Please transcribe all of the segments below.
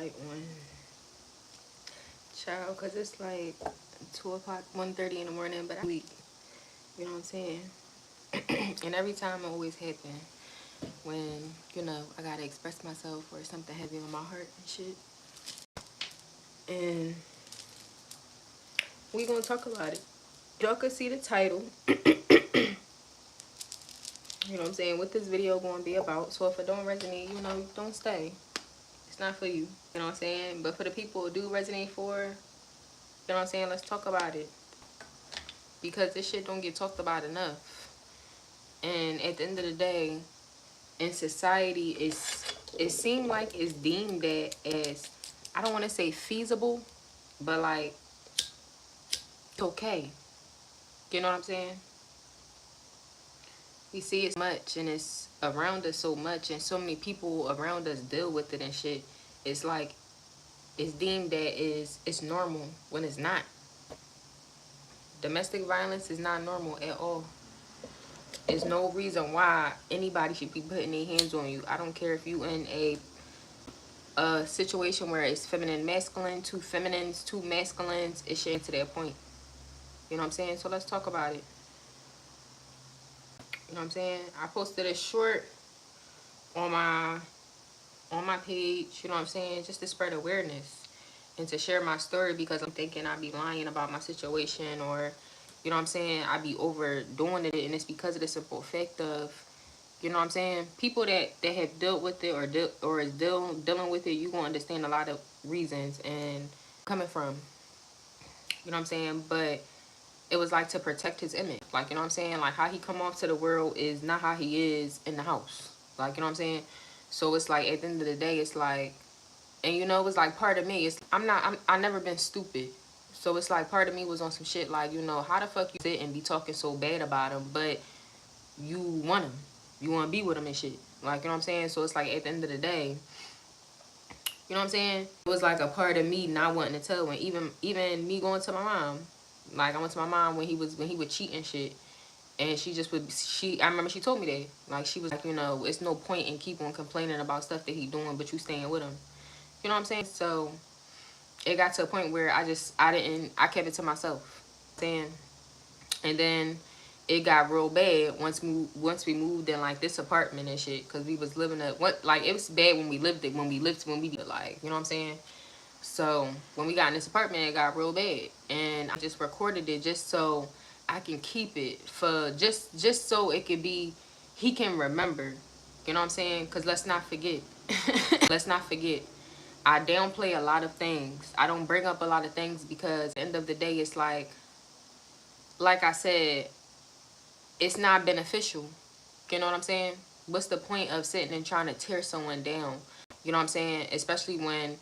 light on, child, because it's like 2 o'clock, 1:30 in the morning, but I'm weak. You know what I'm saying? And every time it always happen when, you know, I gotta express myself or something heavy on my heart and shit. And we gonna talk about it. Y'all could see the title. You know what I'm saying? What this video gonna be about. So if it don't resonate, you know, don't stay. It's not for you. You know what I'm saying? But for the people who do resonate for, you know what I'm saying? Let's talk about it. Because this shit don't get talked about enough. And at the end of the day, in society, it seems like it's deemed that as, I don't want to say feasible, but like, it's okay. You know what I'm saying? We see it much, and it's around us so much, and so many people around us deal with it and shit. It's like, it's deemed that it's normal when it's not. Domestic violence is not normal at all. There's no reason why anybody should be putting their hands on you. I don't care if you in a situation where it's feminine, masculine, two feminines, two masculines. It should get to that point. You know what I'm saying? So let's talk about it. You know what I'm saying? I posted a short on my page, you know what I'm saying, just to spread awareness and to share my story, because I'm thinking I'd be lying about my situation, or, you know what I'm saying, I'd be overdoing it, and it's because of the simple fact of, you know what I'm saying, people that have dealt with it or is dealing with it, you gonna understand a lot of reasons and coming from, you know what I'm saying. But it was like to protect his image, like, you know what I'm saying, like how he come off to the world is not how he is in the house, like, you know what I'm saying. So it's like at the end of the day, it's like, and you know, it's like part of me, it's I never been stupid. So it's like part of me was on some shit like, you know, how the fuck you sit and be talking so bad about him, but you want him, you want to be with him and shit, like, you know what I'm saying. So it's like at the end of the day, you know what I'm saying, it was like a part of me not wanting to tell. And even me going to my mom, like I went to my mom when he would cheat and shit, and she just would, I remember she told me that, like, she was like, you know, it's no point in keep on complaining about stuff that he doing, but you staying with him. You know what I'm saying? So it got to a point where I kept it to myself. Saying, and then it got real bad once we moved in like this apartment and shit, because we was living like it was bad when we lived like, you know what I'm saying. So when we got in this apartment, it got real bad, and I just recorded it just so I can keep it for just so it could be, he can remember, you know what I'm saying. Because let's not forget, let's not forget, I downplay a lot of things. I don't bring up a lot of things because at the end of the day, it's like I said, it's not beneficial. You know what I'm saying? What's the point of sitting and trying to tear someone down? You know what I'm saying? Especially when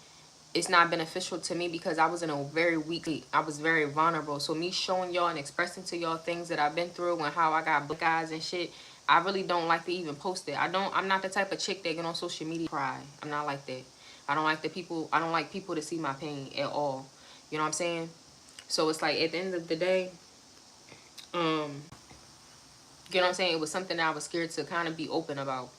it's not beneficial to me, because I was in a very weak state. I was very vulnerable. So me showing y'all and expressing to y'all things that I've been through and how I got black eyes and shit, I really don't like to even post it. I'm not the type of chick that get on social media cry. I'm not like that. I don't like people to see my pain at all. You know what I'm saying? So it's like at the end of the day, you know what I'm saying, it was something that I was scared to kind of be open about.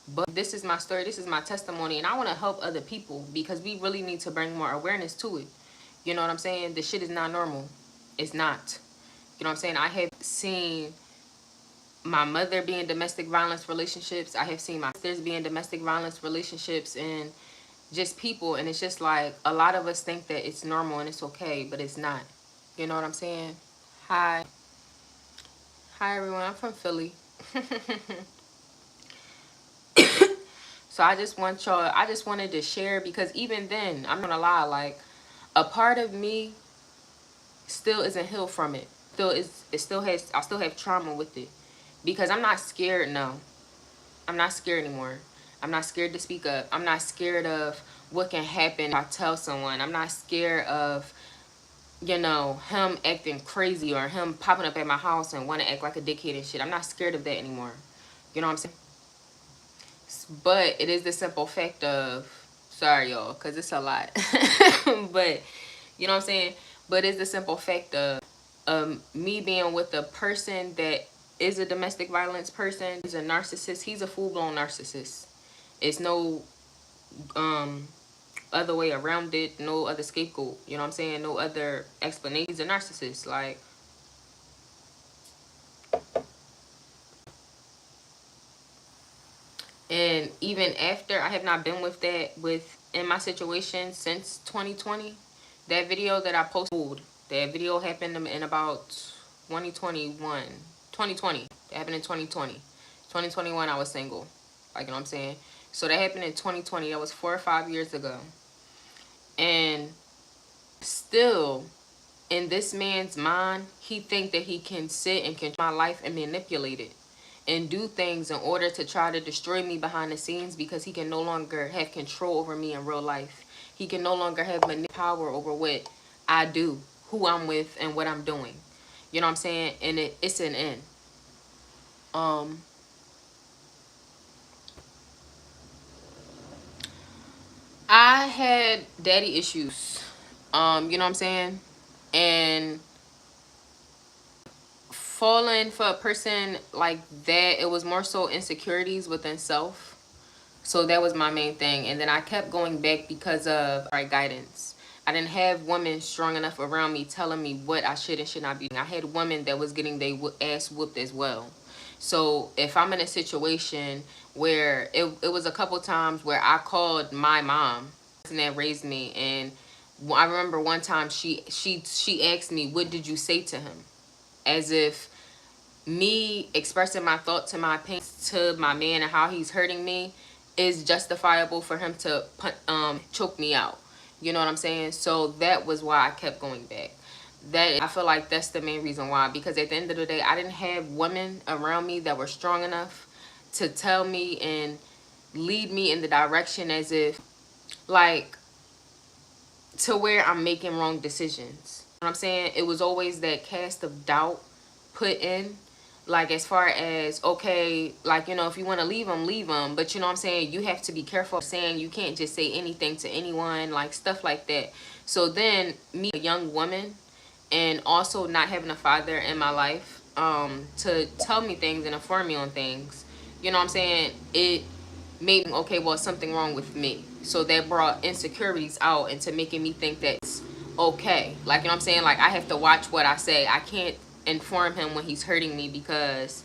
But this is my story, this is my testimony, and I want to help other people, because we really need to bring more awareness to it. You know what I'm saying? This shit is not normal. It's not. You know what I'm saying? I have seen my mother be in domestic violence relationships. I have seen my sisters be in domestic violence relationships, and just people. And it's just like, a lot of us think that it's normal and it's okay, but it's not. You know what I'm saying? Hi. Hi, everyone. I'm from Philly. So I just wanted to share, because even then, I'm not gonna lie, like, a part of me still isn't healed from it. I still have trauma with it, because I'm not scared. No, I'm not scared anymore. I'm not scared to speak up. I'm not scared of what can happen if I tell someone. I'm not scared of, you know, him acting crazy or him popping up at my house and want to act like a dickhead and shit. I'm not scared of that anymore. You know what I'm saying? But it is the simple fact of, sorry y'all, because it's a lot. But, you know what I'm saying? But it's the simple fact of me being with a person that is a domestic violence person, is a narcissist. He's a full-blown narcissist. It's no other way around it, no other scapegoat. You know what I'm saying? No other explanation. He's a narcissist. Like, and even after, I have not been with that in my situation since 2020. That video that I posted, that video happened in about 2021, 2020. That happened in 2020. 2021, I was single. Like, you know what I'm saying? So that happened in 2020. That was 4 or 5 years ago. And still, in this man's mind, he think that he can sit and control my life and manipulate it and do things in order to try to destroy me behind the scenes, because he can no longer have control over me in real life. He can no longer have power over what I do, who I'm with, and what I'm doing. You know what I'm saying? And it's an end. I had daddy issues. You know what I'm saying? And falling for a person like that, it was more so insecurities within self. So that was my main thing. And then I kept going back because of right guidance. I didn't have women strong enough around me telling me what I should and should not be doing. I had women that was getting their ass whooped as well. So if I'm in a situation where it was a couple times where I called my mom, the person that raised me, and I remember one time she asked me, "What did you say to him?" As if me expressing my thought to my opinion to my man and how he's hurting me is justifiable for him to choke me out. You know what I'm saying? So that was why I kept going back. That, I feel like that's the main reason why, because at the end of the day, I didn't have women around me that were strong enough to tell me and lead me in the direction, as if like to where I'm making wrong decisions. You know what I'm saying? It was always that cast of doubt put in, like, as far as, okay, like, you know, if you want to leave them, leave them, but you know what I'm saying, you have to be careful saying you can't just say anything to anyone, like stuff like that. So then me, a young woman, and also not having a father in my life to tell me things and inform me on things, you know what I'm saying, it made me, okay, well, something wrong with me. So that brought insecurities out into making me think that's okay. Like, you know what I'm saying? Like, I have to watch what I say. I can't inform him when he's hurting me, because,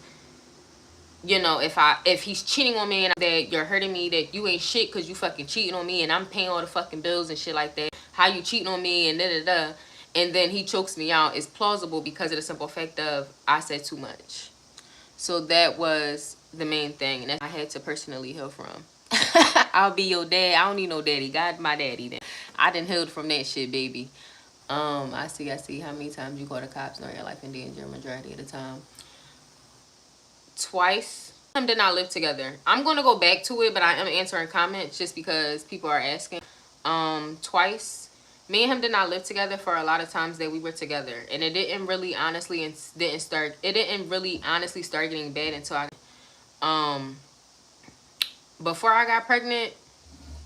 you know, if he's cheating on me and that you're hurting me, that you ain't shit because you fucking cheating on me and I'm paying all the fucking bills and shit like that. How you cheating on me and da-da-da. And then he chokes me out, is plausible because of the simple fact of I said too much. So that was the main thing, and that I had to personally heal from. I'll be your dad. I don't need no daddy. God, my daddy. Then I done healed from that shit, baby. I see. How many times you call the cops on your life in danger majority of the time? Twice. Them did not live together. I'm gonna go back to it, but I am answering comments just because people are asking. Twice. Me and him did not live together for a lot of times that we were together, and it didn't really honestly start getting bad until before I got pregnant.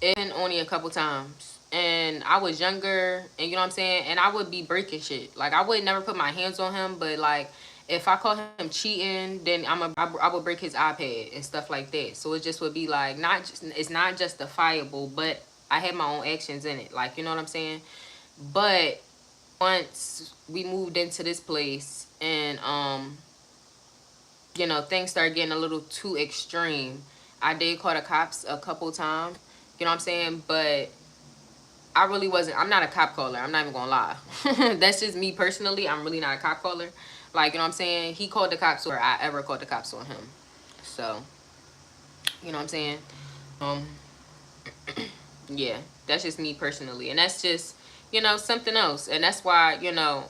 It been only a couple times, and I was younger, and you know what I'm saying, and I would be breaking shit. Like, I would never put my hands on him, but like, if I call him cheating, then I would break his iPad and stuff like that. So it just would be like, it's not justifiable, but I had my own actions in it, like, you know what I'm saying. But once we moved into this place, and you know, things started getting a little too extreme, I did call the cops a couple times. You know what I'm saying? But I really wasn't. I'm not a cop caller. I'm not even gonna lie. That's just me personally. I'm really not a cop caller. Like, you know what I'm saying? He called the cops, or I ever called the cops on him. So, you know what I'm saying? Um, yeah, that's just me personally. And that's just, you know, something else. And that's why, you know,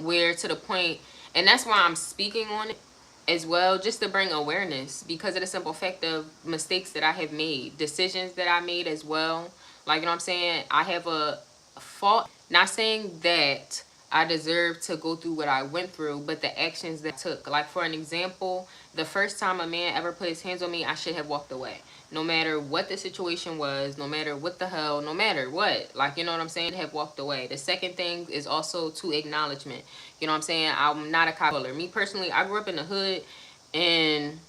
we're to the point, and that's why I'm speaking on it as well, just to bring awareness, because of the simple fact of mistakes that I have made, decisions that I made as well. Like, you know what I'm saying, I have a fault, not saying that I deserve to go through what I went through, but the actions that I took. Like, for an example, the first time a man ever put his hands on me, I should have walked away. No matter what the situation was, no matter what the hell, no matter what, like, you know what I'm saying, have walked away. The second thing is also to acknowledgement. You know what I'm saying? I'm not a cop killer. Me personally, I grew up in the hood, and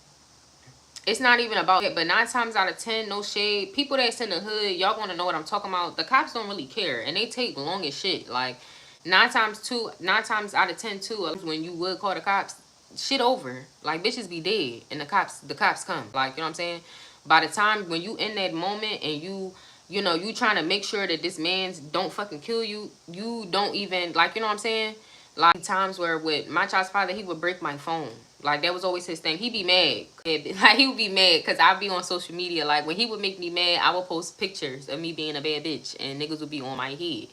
it's not even about it, but 9 times out of 10, no shade, people that's in the hood, y'all gonna know what I'm talking about. The cops don't really care, and they take long as shit. Like 9 times out of 10 too, when you would call the cops, shit over. Like bitches be dead, and the cops come. Like, you know what I'm saying? By the time when you in that moment and you know, you trying to make sure that this man's don't fucking kill you, you don't even, like, you know what I'm saying? Like times where with my child's father, he would break my phone. Like that was always his thing. He'd be mad. Like he would be mad because I'd be on social media. Like when he would make me mad, I would post pictures of me being a bad bitch and niggas would be on my head.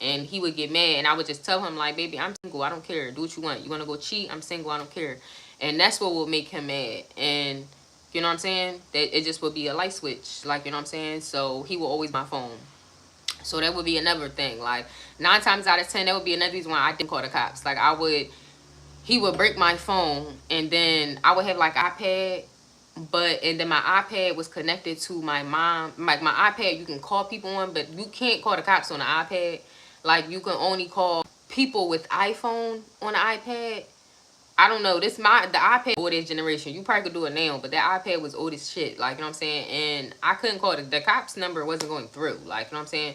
And he would get mad and I would just tell him like, baby, I'm single. I don't care. Do what you want. You want to go cheat? I'm single. I don't care. And that's what would make him mad. And you know what I'm saying? That it just would be a light switch. Like, you know what I'm saying? So he will always my phone. So that would be another thing. Like 9 times out of 10, that would be another reason why I didn't call the cops. Like he would break my phone and then I would have like iPad, and then my iPad was connected to my mom. Like my iPad, you can call people on, but you can't call the cops on the iPad. Like you can only call people with iPhone on the iPad. I don't know. The iPad old age generation. You probably could do it now, but that iPad was old as shit. Like, you know what I'm saying? And I couldn't call the cops number wasn't going through. Like, you know what I'm saying?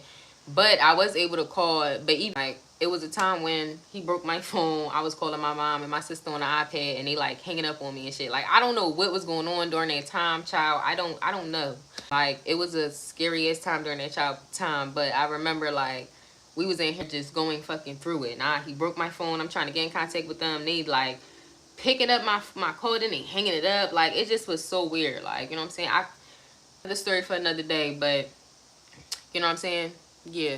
But I was able to call it. But even like it was a time when he broke my phone. I was calling my mom and my sister on the iPad and they like hanging up on me and shit. Like I don't know what was going on during that time, child. I don't know. Like it was a scary ass time during that time. But I remember like we was in here just going fucking through it. He broke my phone. I'm trying to get in contact with them. They like picking up my code and hanging it up. Like it just was so weird. Like, you know what I'm saying? The story for another day, but you know what I'm saying? Yeah.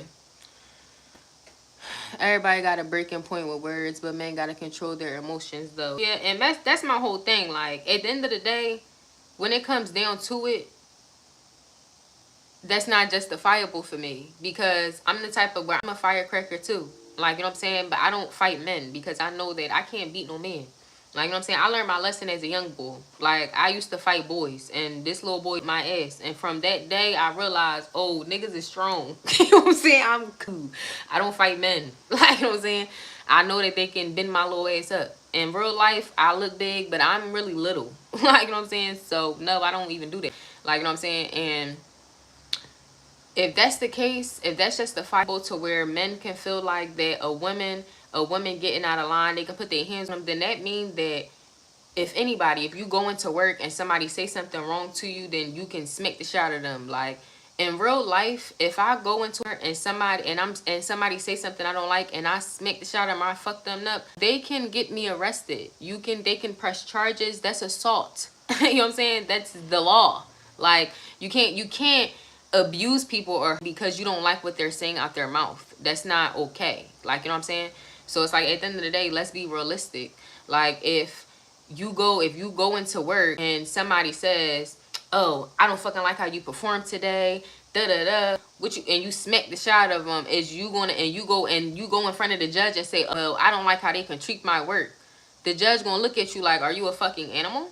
Everybody got a breaking point with words, but men gotta control their emotions though. Yeah, and that's my whole thing. Like at the end of the day, when it comes down to it, that's not justifiable for me because I'm the type of where I'm a firecracker too. Like, you know what I'm saying? But I don't fight men because I know that I can't beat no man. Like, you know what I'm saying? I learned my lesson as a young boy. Like, I used to fight boys, and this little boy my ass. And from that day, I realized, oh, niggas is strong. You know what I'm saying? I'm cool. I don't fight men. Like, you know what I'm saying? I know that they can bend my little ass up. In real life, I look big, but I'm really little. Like, you know what I'm saying? So, no, I don't even do that. Like, you know what I'm saying? And if that's the case, if that's just the fight to where men can feel like that a woman getting out of line, they can put their hands on them, then that means that if you go into work and somebody say something wrong to you, then you can smack the shit out of them. Like in real life, if I go into work and somebody say something I don't like and I smack the shit out of them, I fuck them up, they can get me arrested. They can press charges. That's assault. You know what I'm saying? That's the law. Like you can't abuse people or because you don't like what they're saying out their mouth. That's not okay. Like, you know what I'm saying? So it's like at the end of the day, let's be realistic. Like if you go into work and somebody says, oh, I don't fucking like how you performed today, da da da, and you smack the shit out of them, is you gonna and you go in front of the judge and say, oh, I don't like how they can treat my work. The judge gonna look at you like, are you a fucking animal?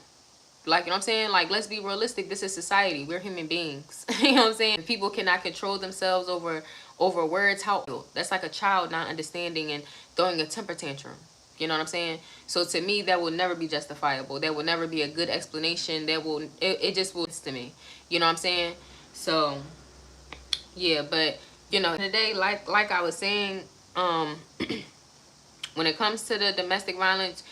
Like, you know what I'm saying? Like, let's be realistic. This is society. We're human beings. You know what I'm saying? People cannot control themselves over words. That's like a child not understanding and throwing a temper tantrum. You know what I'm saying? So to me, that will never be justifiable. That will never be a good explanation. It just will to me. You know what I'm saying? So yeah, but you know, today, like I was saying, when it comes to the domestic violence,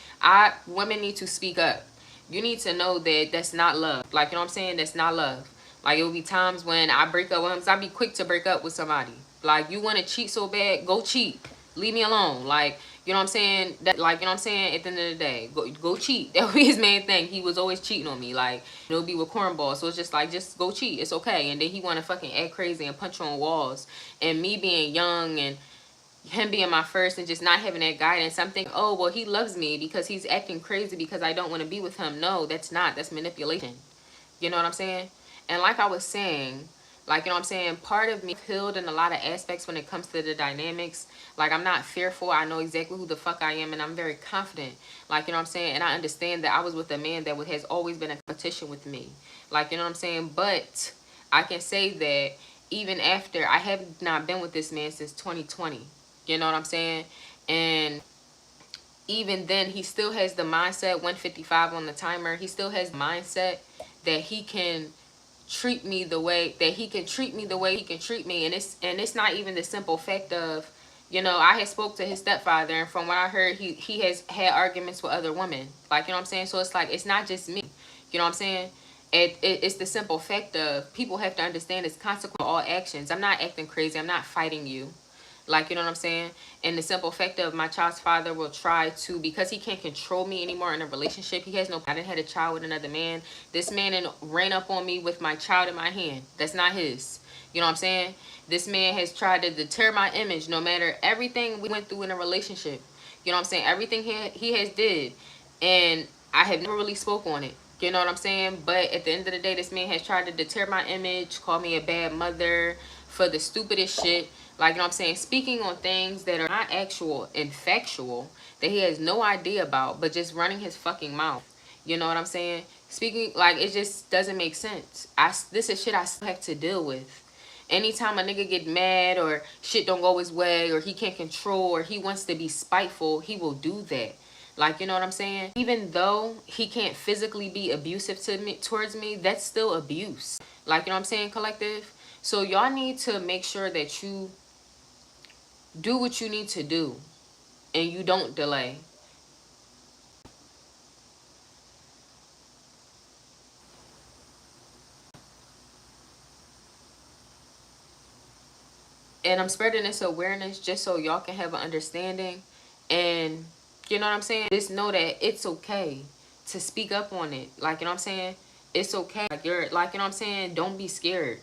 women need to speak up. You need to know that that's not love. Like, you know what I'm saying? That's not love. Like, it will be times when I break up with him. I'll be quick to break up with somebody. Like, you want to cheat so bad, go cheat. Leave me alone. Like, you know what I'm saying? Like, you know what I'm saying? At the end of the day, go cheat. That would be his main thing. He was always cheating on me. Like, it'll be with cornball. So it's just like, just go cheat. It's okay. And then he want to fucking act crazy and punch on walls. And me being young and him being my first and just not having that guidance, I'm thinking, oh, well, he loves me because he's acting crazy because I don't want to be with him. No, that's manipulation. You know what I'm saying? And like I was saying, like, you know what I'm saying, part of me healed in a lot of aspects when it comes to the dynamics. Like, I'm not fearful. I know exactly who the fuck I am, and I'm very confident. Like, you know what I'm saying? And I understand that I was with a man that has always been a competition with me. Like, you know what I'm saying? But I can say that even after, I have not been with this man since 2020. You know what I'm saying? And even then he still has the mindset, 155 on the timer, he still has the mindset that he can treat me the way that he can treat me the way he can treat me. And it's not even the simple fact of, you know, I had spoke to his stepfather, and from what I heard, he has had arguments with other women, like, you know what I'm saying. So it's like, it's not just me, you know what I'm saying. It's the simple fact of, people have to understand it's consequence of all actions. I'm not acting crazy, I'm not fighting you, like, you know what I'm saying. And the simple fact of, my child's father will try to, because he can't control me anymore in a relationship. He has no, I didn't had a child with another man. This man and ran up on me with my child in my hand. That's not his. You know what I'm saying? This man has tried to deter my image, no matter everything we went through in a relationship. You know what I'm saying? Everything he has did. And I have never really spoke on it. You know what I'm saying? But at the end of the day, this man has tried to deter my image, call me a bad mother for the stupidest shit. Like, you know what I'm saying? Speaking on things that are not actual and factual, that he has no idea about, but just running his fucking mouth. You know what I'm saying? Speaking, like, it just doesn't make sense. This is shit I still have to deal with. Anytime a nigga get mad, or shit don't go his way, or he can't control, or he wants to be spiteful, he will do that. Like, you know what I'm saying? Even though he can't physically be abusive to me, towards me, that's still abuse. Like, you know what I'm saying, collective? So y'all need to make sure that you do what you need to do, and you don't delay. And I'm spreading this awareness just so y'all can have an understanding. And you know what I'm saying? Just know that it's okay to speak up on it. Like, you know what I'm saying? It's okay. Like, you're, like, you know what I'm saying? Don't be scared.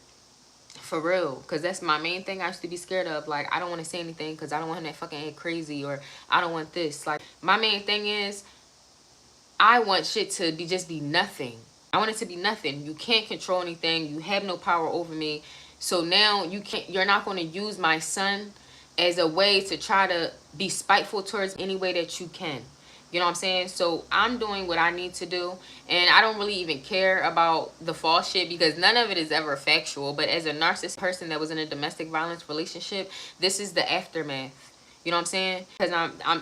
For real. Because that's my main thing I used to be scared of. Like, I don't want to say anything because I don't want him to fucking act crazy, or I don't want this. Like, my main thing is, I want shit to be just be nothing. I want it to be nothing. You can't control anything. You have no power over me. So now you're not going to use my son as a way to try to be spiteful towards any way that you can. You know what I'm saying? So I'm doing what I need to do. And I don't really even care about the false shit, because none of it is ever factual. But as a narcissistic person that was in a domestic violence relationship, this is the aftermath. You know what I'm saying? Because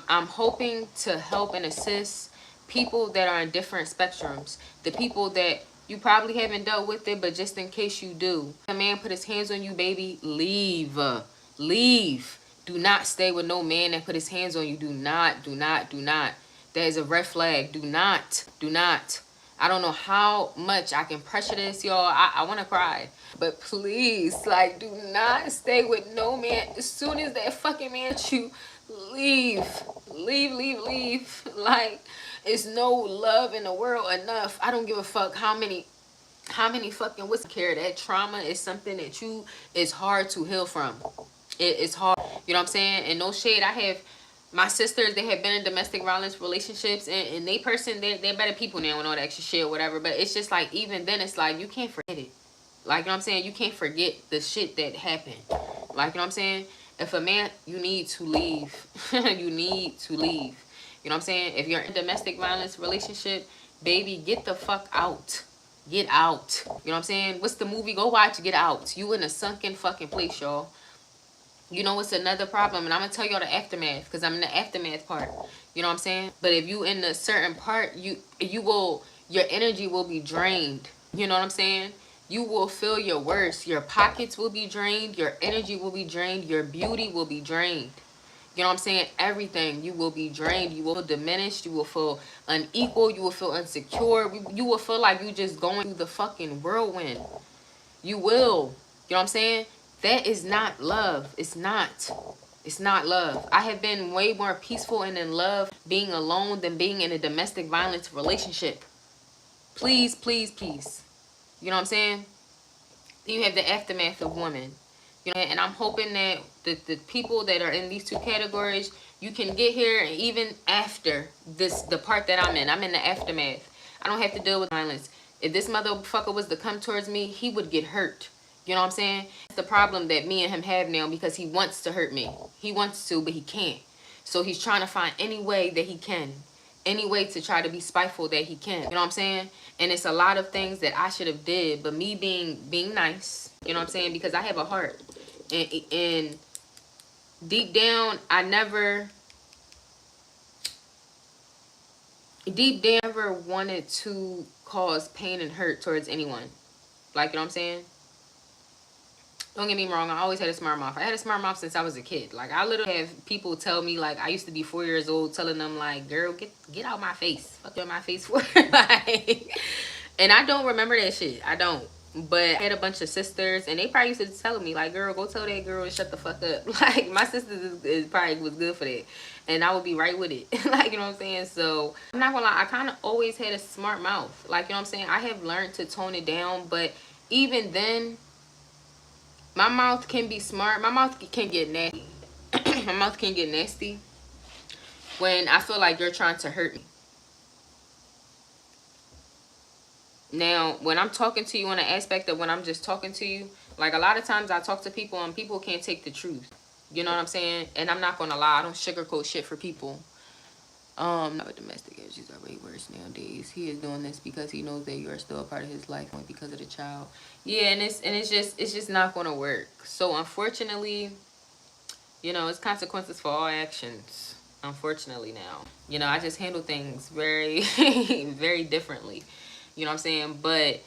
I'm hoping to help and assist people that are in different spectrums. The people that you probably haven't dealt with it, but just in case you do. A man put his hands on you, baby, leave. Leave. Do not stay with no man that put his hands on you. Do not, do not, do not. That is a red flag. Do not, do not. I don't know how much I can pressure this, y'all. I want to cry. But please, like, do not stay with no man. As soon as that fucking man you, leave. Leave, leave, leave. Like, it's no love in the world enough. I don't give a fuck how many fucking what's care. That trauma is something that it's hard to heal from. It's hard. You know what I'm saying? And no shade. I have my sisters, they have been in domestic violence relationships, and they're better people now and all that extra shit or whatever. But it's just like, even then, it's like, you can't forget it. Like, you know what I'm saying? You can't forget the shit that happened. Like, you know what I'm saying? If a man, you need to leave. You need to leave. You know what I'm saying? If you're in a domestic violence relationship, baby, get the fuck out. Get out. You know what I'm saying? What's the movie? Go watch Get Out. You in a sunken fucking place, y'all. You know what's another problem? And I'm going to tell y'all the aftermath, because I'm in the aftermath part. You know what I'm saying? But if you in a certain part, your energy will be drained. You know what I'm saying? You will feel your worst. Your pockets will be drained. Your energy will be drained. Your beauty will be drained. You know what I'm saying? Everything. You will be drained. You will feel diminished. You will feel unequal. You will feel insecure. You will feel like you just going through the fucking whirlwind. You will. You know what I'm saying? That is not love. It's not. It's not love. I have been way more peaceful and in love being alone than being in a domestic violence relationship. Please, please, please. You know what I'm saying? You have the aftermath of women. You know, and I'm hoping that the people that are in these two categories, you can get here, and even after the part that I'm in the aftermath. I don't have to deal with violence. If this motherfucker was to come towards me, he would get hurt. You know what I'm saying? It's the problem that me and him have now, because he wants to hurt me. He wants to, but he can't. So he's trying to find any way that he can. Any way to try to be spiteful that he can. You know what I'm saying? And it's a lot of things that I should have did, but me being nice, you know what I'm saying? Because I have a heart. And deep down, I never deep down, never wanted to cause pain and hurt towards anyone. Like, you know what I'm saying? Don't get me wrong, I always had a smart mouth. I had a smart mouth since I was a kid. Like, I literally have people tell me, like, I used to be 4 years old telling them, like, girl, get out my face. Fuck you in my face for? Like, and I don't remember that shit. I don't. But I had a bunch of sisters, and they probably used to tell me, like, girl, go tell that girl to shut the fuck up. Like, my sisters is probably was good for that. And I would be right with it. Like, you know what I'm saying? So, I'm not gonna lie, I kind of always had a smart mouth. Like, you know what I'm saying? I have learned to tone it down, but even then, my mouth can be smart. My mouth can get nasty. My mouth can get nasty when I feel like you're trying to hurt me. Now, when I'm talking to you on an aspect of when I'm just talking to you, like a lot of times I talk to people and people can't take the truth. You know what I'm saying? And I'm not gonna lie, I don't sugarcoat shit for people. But domestic issues are way worse nowadays. He is doing this because he knows that you are still a part of his life, only because of the child. Yeah, and it's just not gonna work. So unfortunately, you know, it's consequences for all actions. Unfortunately now. You know, I just handle things very very differently. You know what I'm saying? But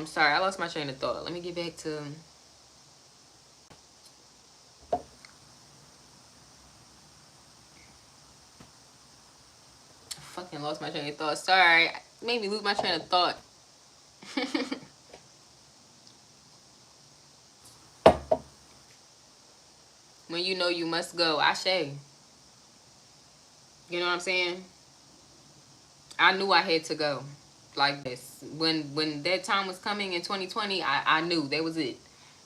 sorry, I lost my train of thought. Let me get back to fucking lost my train of thought. Sorry. Made me lose my train of thought. When you know you must go, Ashe. You know what I'm saying? I knew I had to go. Like this. When that time was coming in 2020, I knew that was it.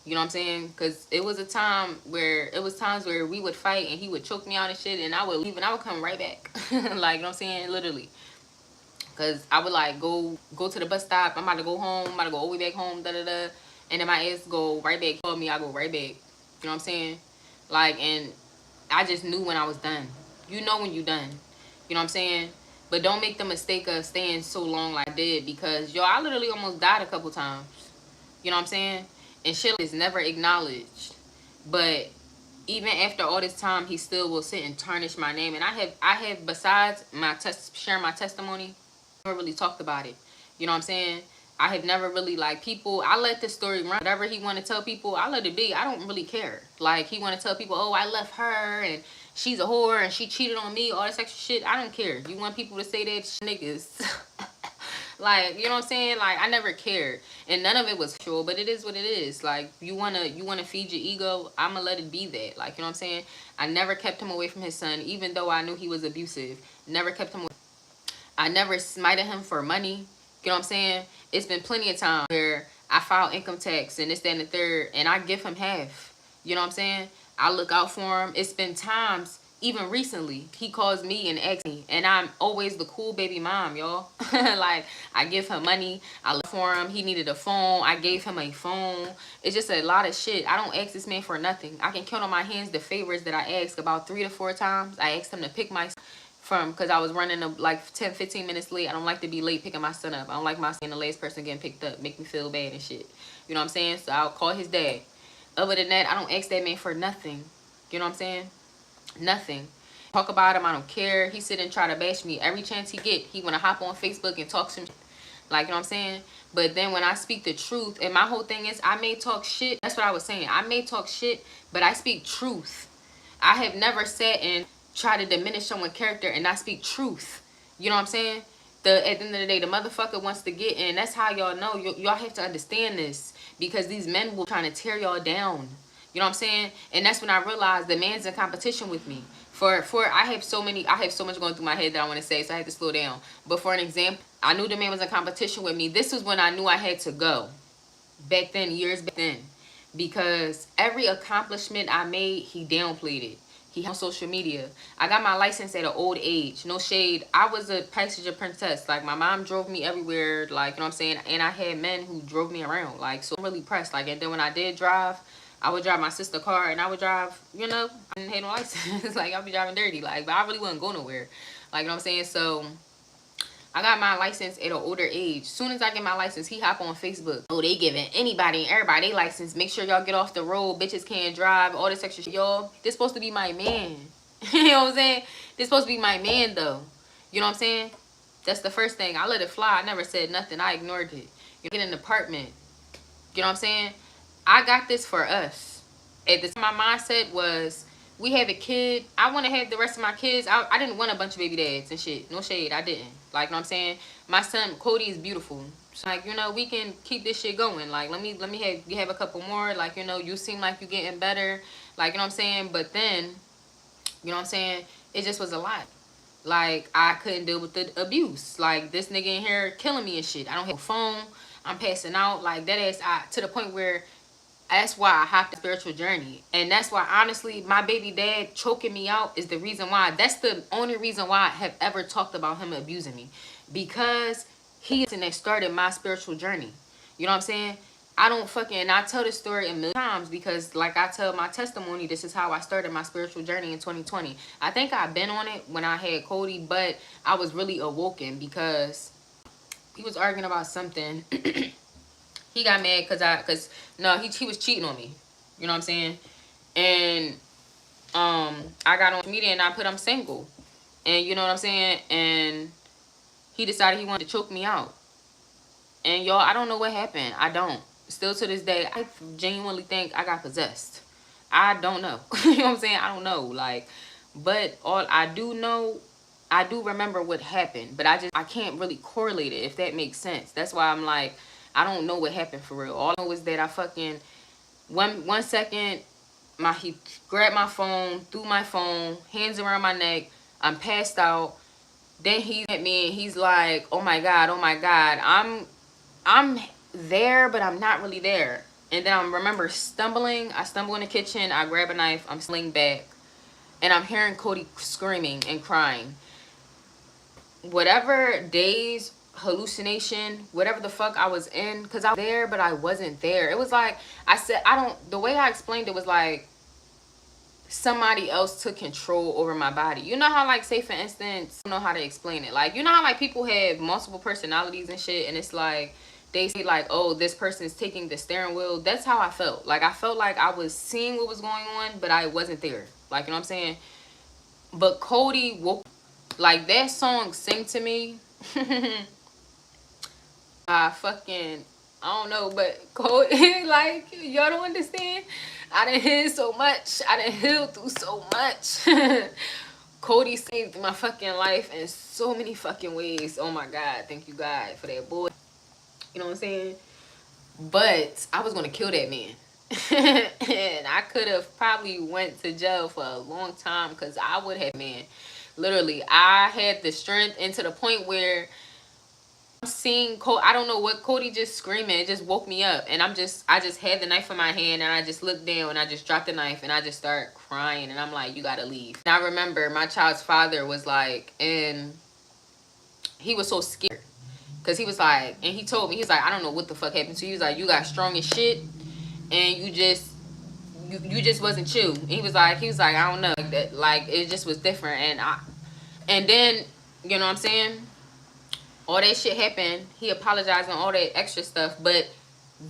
You know what I'm saying? Because it was a time where, it was times where we would fight and he would choke me out and shit, and I would leave and I would come right back. Like, you know what I'm saying? Literally. Because I would like go to the bus stop. I'm about to go home. I'm about to go all the way back home. Da da da. And then my ass go right back. Call me. I go right back. You know what I'm saying? Like, and I just knew when I was done. You know when you done. You know what I'm saying? But don't make the mistake of staying so long like I did, because yo, I literally almost died a couple times. You know what I'm saying? And shit is never acknowledged. But even after all this time, he still will sit and tarnish my name. And I have besides my sharing my testimony, never really talked about it. You know what I'm saying? I have never really, like, people, I let this story run. Whatever he want to tell people, I let it be. I don't really care. Like, he want to tell people, oh, I left her and she's a whore and she cheated on me, all this extra shit. I don't care. You want people to say that, niggas. Like, you know what I'm saying? Like, I never cared. And none of it was true, but it is what it is. Like, you wanna feed your ego, I'ma let it be that. Like, you know what I'm saying? I never kept him away from his son, even though I knew he was abusive. Never kept him away. I never smited him for money. You know what I'm saying? It's been plenty of times where I file income tax and this, that, and the third, and I give him half. You know what I'm saying? I look out for him. It's been times, even recently, he calls me and asks me, and I'm always the cool baby mom, y'all. Like, I give him money. I look for him. He needed a phone. I gave him a phone. It's just a lot of shit. I don't ask this man for nothing. I can count on my hands the favors that I ask about 3 to 4 times. I asked him to pick my from, because I was running like 10-15 minutes late. I don't like to be late picking my son up. I don't like my son the last person getting picked up, make me feel bad and shit. You know what I'm saying? So I'll call his dad. Other than that, I don't ask that man for nothing. You know what I'm saying? Nothing. Talk about him, I don't care. He sit and try to bash me every chance he get. He wanna hop on Facebook and talk some shit. Like, you know what I'm saying? But then when I speak the truth, and my whole thing is, I may talk shit. That's what I was saying. I may talk shit, but I speak truth. I have never sat and try to diminish someone's character and not speak truth. You know what I'm saying? At the end of the day, the motherfucker wants to get in. That's how y'all know. Y'all have to understand this, because these men will trying to tear y'all down. You know what I'm saying? And that's when I realized the man's in competition with me. I have so much going through my head that I want to say, so I had to slow down. But for an example, I knew the man was in competition with me. This was when I knew I had to go. Back then, years back then. Because every accomplishment I made, he downplayed it. He on social media. I got my license at an old age. No shade. I was a passenger princess. Like, my mom drove me everywhere. Like, you know what I'm saying? And I had men who drove me around. Like, so I'm really pressed. Like, and then when I did drive, I would drive my sister's car, and I would drive, you know, I didn't have no license. Like, I'd be driving dirty. Like, but I really wouldn't go nowhere. Like, you know what I'm saying? So I got my license at an older age. Soon as I get my license, he hop on Facebook. Oh, they giving anybody and everybody they license. Make sure y'all get off the road. Bitches can't drive. All this extra shit. Y'all, this supposed to be my man. You know what I'm saying? This supposed to be my man, though. You know what I'm saying? That's the first thing. I let it fly. I never said nothing. I ignored it. You get an apartment. You know what I'm saying? I got this for us. At the time, my mindset was, we have a kid. I want to have the rest of my kids. I didn't want a bunch of baby dads and shit. No shade. I didn't. Like, you know what I'm saying? My son, Cody, is beautiful. So, like, you know, we can keep this shit going. Like, let me have a couple more. Like, you know, you seem like you're getting better. Like, you know what I'm saying? But then, you know what I'm saying? It just was a lot. Like, I couldn't deal with the abuse. Like, this nigga in here killing me and shit. I don't have a phone. I'm passing out. Like, that ass, to the point where that's why I hopped the spiritual journey. And that's why, honestly, my baby dad choking me out is the reason why. That's the only reason why I have ever talked about him abusing me. Because he is the one that started my spiritual journey. You know what I'm saying? I don't fucking, and I tell this story a million times because, like I tell my testimony, this is how I started my spiritual journey in 2020. I think I've been on it when I had Cody, but I was really awoken because he was arguing about something. He got mad because no, he was cheating on me. You know what I'm saying? And I got on media and I put I'm single. And you know what I'm saying? And he decided he wanted to choke me out. And y'all, I don't know what happened. I don't. Still to this day, I genuinely think I got possessed. I don't know. You know what I'm saying? I don't know. Like, but all I do know, I do remember what happened. But I can't really correlate it, if that makes sense. That's why I'm like, I don't know what happened for real. All I know is that I fucking, one second, he grabbed my phone, threw my phone, hands around my neck. I'm passed out. Then he at me and he's like, oh my God, I'm there, but I'm not really there. And then I remember stumbling. I stumble in the kitchen. I grab a knife. I'm slinging back. And I'm hearing Cody screaming and crying. Whatever days, hallucination, whatever the fuck I was in, because I was there, but I wasn't there. It was like, I said, the way I explained it was like somebody else took control over my body. You know how, like, say for instance, I don't know how to explain it. Like, you know how, like, people have multiple personalities and shit, and it's like, they say, like, oh, this person is taking the steering wheel. That's how I felt. Like, I felt like I was seeing what was going on, but I wasn't there. Like, you know what I'm saying? But Cody woke, like, that song Sing to Me. I don't know, but Cody, like, y'all don't understand. I done healed so much. I done healed through so much. Cody saved my fucking life in so many fucking ways. Oh my God. Thank you, God, for that boy. You know what I'm saying? But I was going to kill that man. And I could have probably went to jail for a long time because I would have, man. Literally, I had the strength, and to the point where I'm seeing Cody. I don't know what Cody just screaming. It just woke me up, and I just had the knife in my hand, and I just looked down, and I just dropped the knife, and I just started crying, and I'm like, you gotta leave. And I remember my child's father was like, and he was so scared, cause he was like, and he told me, he's like, I don't know what the fuck happened to you. He was like, you got strong as shit, and you just wasn't chill. And he was like, I don't know, like it just was different, and then, you know what I'm saying? All that shit happened. He apologized and all that extra stuff. But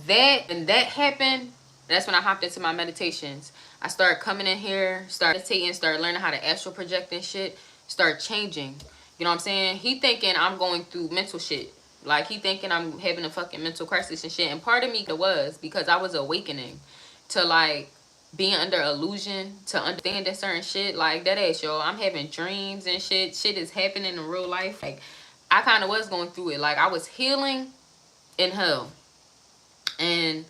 that happened, that's when I hopped into my meditations. I started coming in here, started meditating, started learning how to astral project and shit. Start changing. You know what I'm saying? He thinking I'm going through mental shit. Like, he thinking I'm having a fucking mental crisis and shit. And part of me, it was because I was awakening to, like, being under illusion, to understanding certain shit. Like, that ass, yo. I'm having dreams and shit. Shit is happening in real life. Like, I kind of was going through it. Like, I was healing in hell. And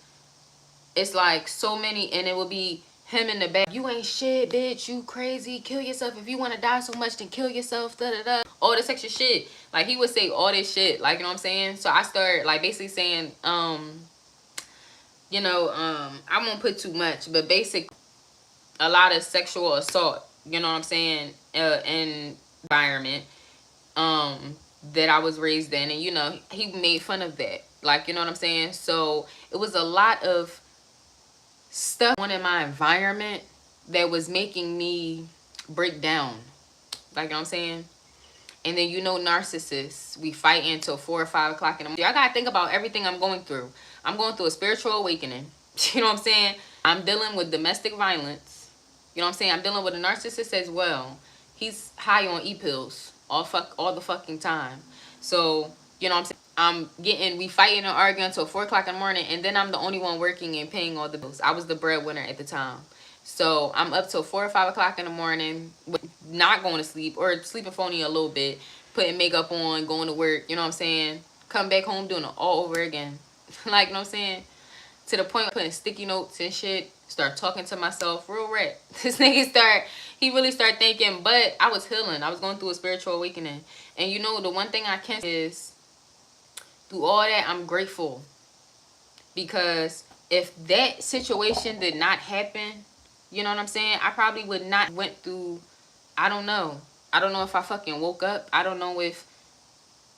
it's like so many, and it would be him in the back. You ain't shit, bitch. You crazy. Kill yourself. If you want to die so much, then kill yourself. Da da da. All this extra shit. Like, he would say all this shit. Like, you know what I'm saying? So I started, like, basically saying, you know, I won't put too much, but basically a lot of sexual assault, you know what I'm saying, in environment, that I was raised in. And, you know, he made fun of that. Like, you know what I'm saying? So it was a lot of stuff on in my environment that was making me break down. Like, you know what I'm saying? And then, you know, narcissists, we fight until 4 or 5 o'clock in the morning. I gotta think about everything I'm going through. I'm going through a spiritual awakening. You know what I'm saying? I'm dealing with domestic violence. You know what I'm saying? I'm dealing with a narcissist as well. He's high on e-pills all the fucking time. So, you know what I'm saying? We fighting and arguing until 4 o'clock in the morning, and then I'm the only one working and paying all the bills. I was the breadwinner at the time. So I'm up till 4 or 5 o'clock in the morning, not going to sleep or sleeping phony a little bit, putting makeup on, going to work, you know what I'm saying? Come back home doing it all over again. Like, you know what I'm saying? To the point of putting sticky notes and shit, start talking to myself, real rat. This nigga he really started thinking, but I was healing. I was going through a spiritual awakening. And you know, the one thing I can say is, through all that, I'm grateful. Because if that situation did not happen, you know what I'm saying? I probably would not went through, I don't know. I don't know if I fucking woke up. I don't know if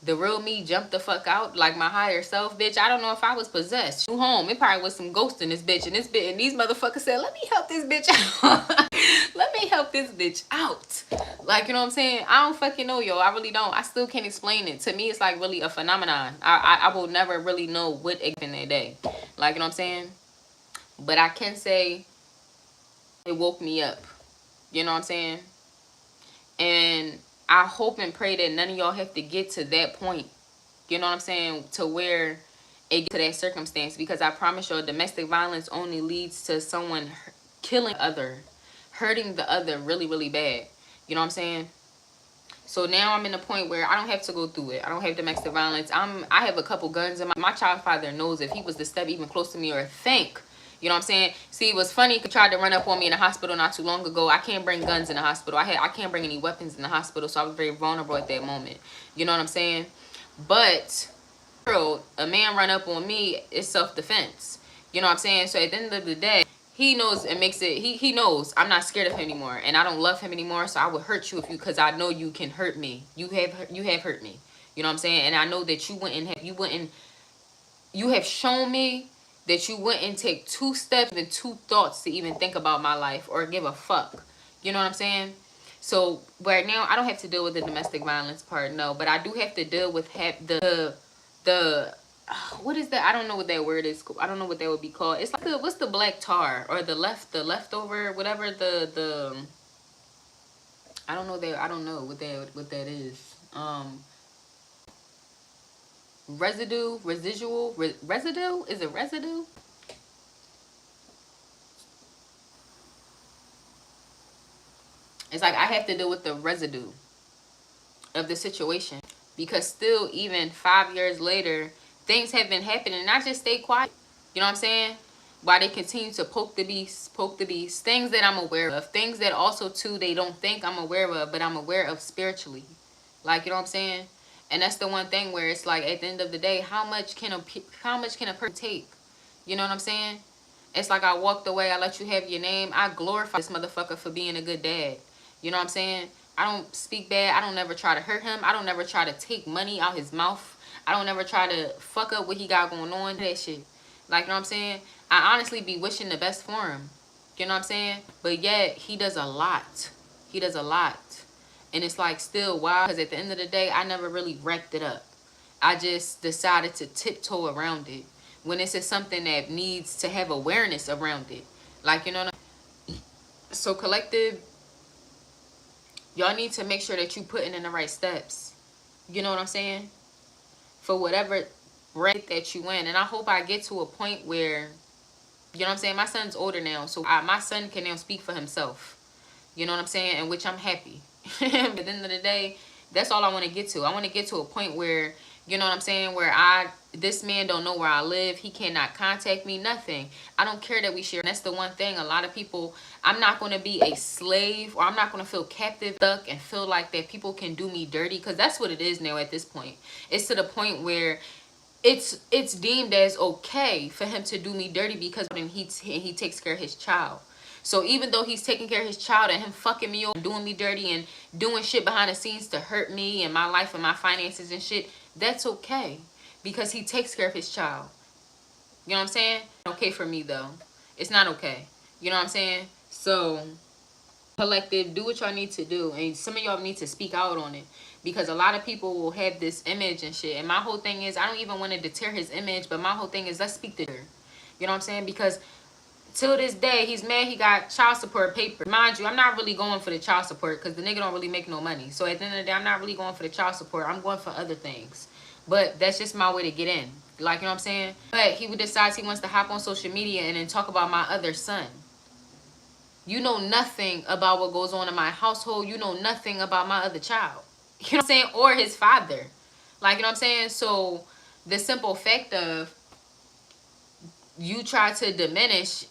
the real me jumped the fuck out, like my higher self, bitch. I don't know if I was possessed. New home, it probably was some ghost in this bitch, and these motherfuckers said, "Let me help this bitch out. Let me help this bitch out." Like, you know what I'm saying? I don't fucking know, yo. I really don't. I still can't explain it. To me, it's like really a phenomenon. I will never really know what happened that day. Like, you know what I'm saying? But I can say it woke me up. You know what I'm saying? And I hope and pray that none of y'all have to get to that point. You know what I'm saying? To where it gets to that circumstance. Because I promise y'all, domestic violence only leads to someone killing the other. Hurting the other really, really bad. You know what I'm saying? So now I'm in a point where I don't have to go through it. I don't have domestic violence. I have a couple guns in my child father knows if he was to step even close to me or think. You know what I'm saying? See, it was funny. He tried to run up on me in the hospital not too long ago. I can't bring guns in the hospital. I can't bring any weapons in the hospital. So I was very vulnerable at that moment. You know what I'm saying? But a man run up on me, it's self-defense. You know what I'm saying? So at the end of the day, he knows and makes it, he knows I'm not scared of him anymore, and I don't love him anymore. So I would hurt you if you, because I know you can hurt me. You have hurt me. You know what I'm saying? And I know that you have shown me that you wouldn't take 2 steps and 2 thoughts to even think about my life or give a fuck. You know what I'm saying? So right now, I don't have to deal with the domestic violence part, no, but I do have to deal with the what is that? I don't know what that word is. I don't know what that would be called. It's like what's the black tar or the leftover, whatever the I don't know what that is. Residual, residue? Is it residue? It's like I have to deal with the residue of the situation, because still, even 5 years later, things have been happening and I just stay quiet. You know what I'm saying? While they continue to poke the beast, things that I'm aware of, things that also too they don't think I'm aware of, but I'm aware of spiritually. Like, you know what I'm saying? And that's the one thing where it's like, at the end of the day, how much can a person take? You know what I'm saying? It's like, I walked away, I let you have your name. I glorify this motherfucker for being a good dad. You know what I'm saying? I don't speak bad. I don't never try to hurt him. I don't never try to take money out his mouth. I don't never try to fuck up what he got going on. That shit. Like, you know what I'm saying? I honestly be wishing the best for him. You know what I'm saying? But yet, he does a lot. He does a lot. And it's like, still wild. Because at the end of the day, I never really wrapped it up. I just decided to tiptoe around it. When this is something that needs to have awareness around it. Like, you know what I mean? So, collective, y'all need to make sure that you putting in the right steps. You know what I'm saying? For whatever rate that you in. And I hope I get to a point where, you know what I'm saying? My son's older now. So my son can now speak for himself. You know what I'm saying? And which I'm happy. But at the end of the day, that's all I want to get to. I want to get to a point where, you know what I'm saying, where this man don't know where I live. He cannot contact me, nothing. I don't care that we share. And that's the one thing. A lot of people, I'm not going to be a slave, or I'm not going to feel captive, stuck, and feel like that people can do me dirty. Because that's what it is now at this point. It's to the point where it's deemed as okay for him to do me dirty, because he takes care of his child. So even though he's taking care of his child and him fucking me over, doing me dirty and doing shit behind the scenes to hurt me and my life and my finances and shit, that's okay, because he takes care of his child. You know what I'm saying? Okay for me though. It's not okay. You know what I'm saying? So, collective, do what y'all need to do. And some of y'all need to speak out on it. Because a lot of people will have this image and shit. And my whole thing is, I don't even want to deter his image, but my whole thing is, let's speak to her. You know what I'm saying? Because till this day, he's mad he got child support paper. Mind you, I'm not really going for the child support because the nigga don't really make no money. So at the end of the day, I'm not really going for the child support. I'm going for other things. But that's just my way to get in. Like, you know what I'm saying? But he would decide he wants to hop on social media and then talk about my other son. You know nothing about what goes on in my household. You know nothing about my other child. You know what I'm saying? Or his father. Like, you know what I'm saying? So the simple fact of you try to diminish,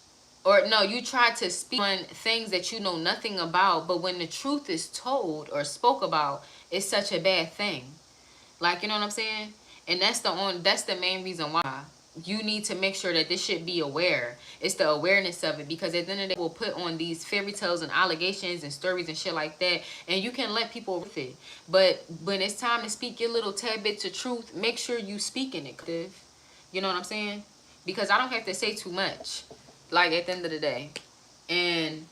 or no, you try to speak on things that you know nothing about, but when the truth is told or spoke about, it's such a bad thing. Like, you know what I'm saying? And that's the main reason why you need to make sure that this should be aware. It's the awareness of it, because at the end of the day, we'll put on these fairy tales and allegations and stories and shit like that, and you can let people with it. But when it's time to speak your little tad bit of truth, make sure you speaking it. You know what I'm saying? Because I don't have to say too much, like, at the end of the day. And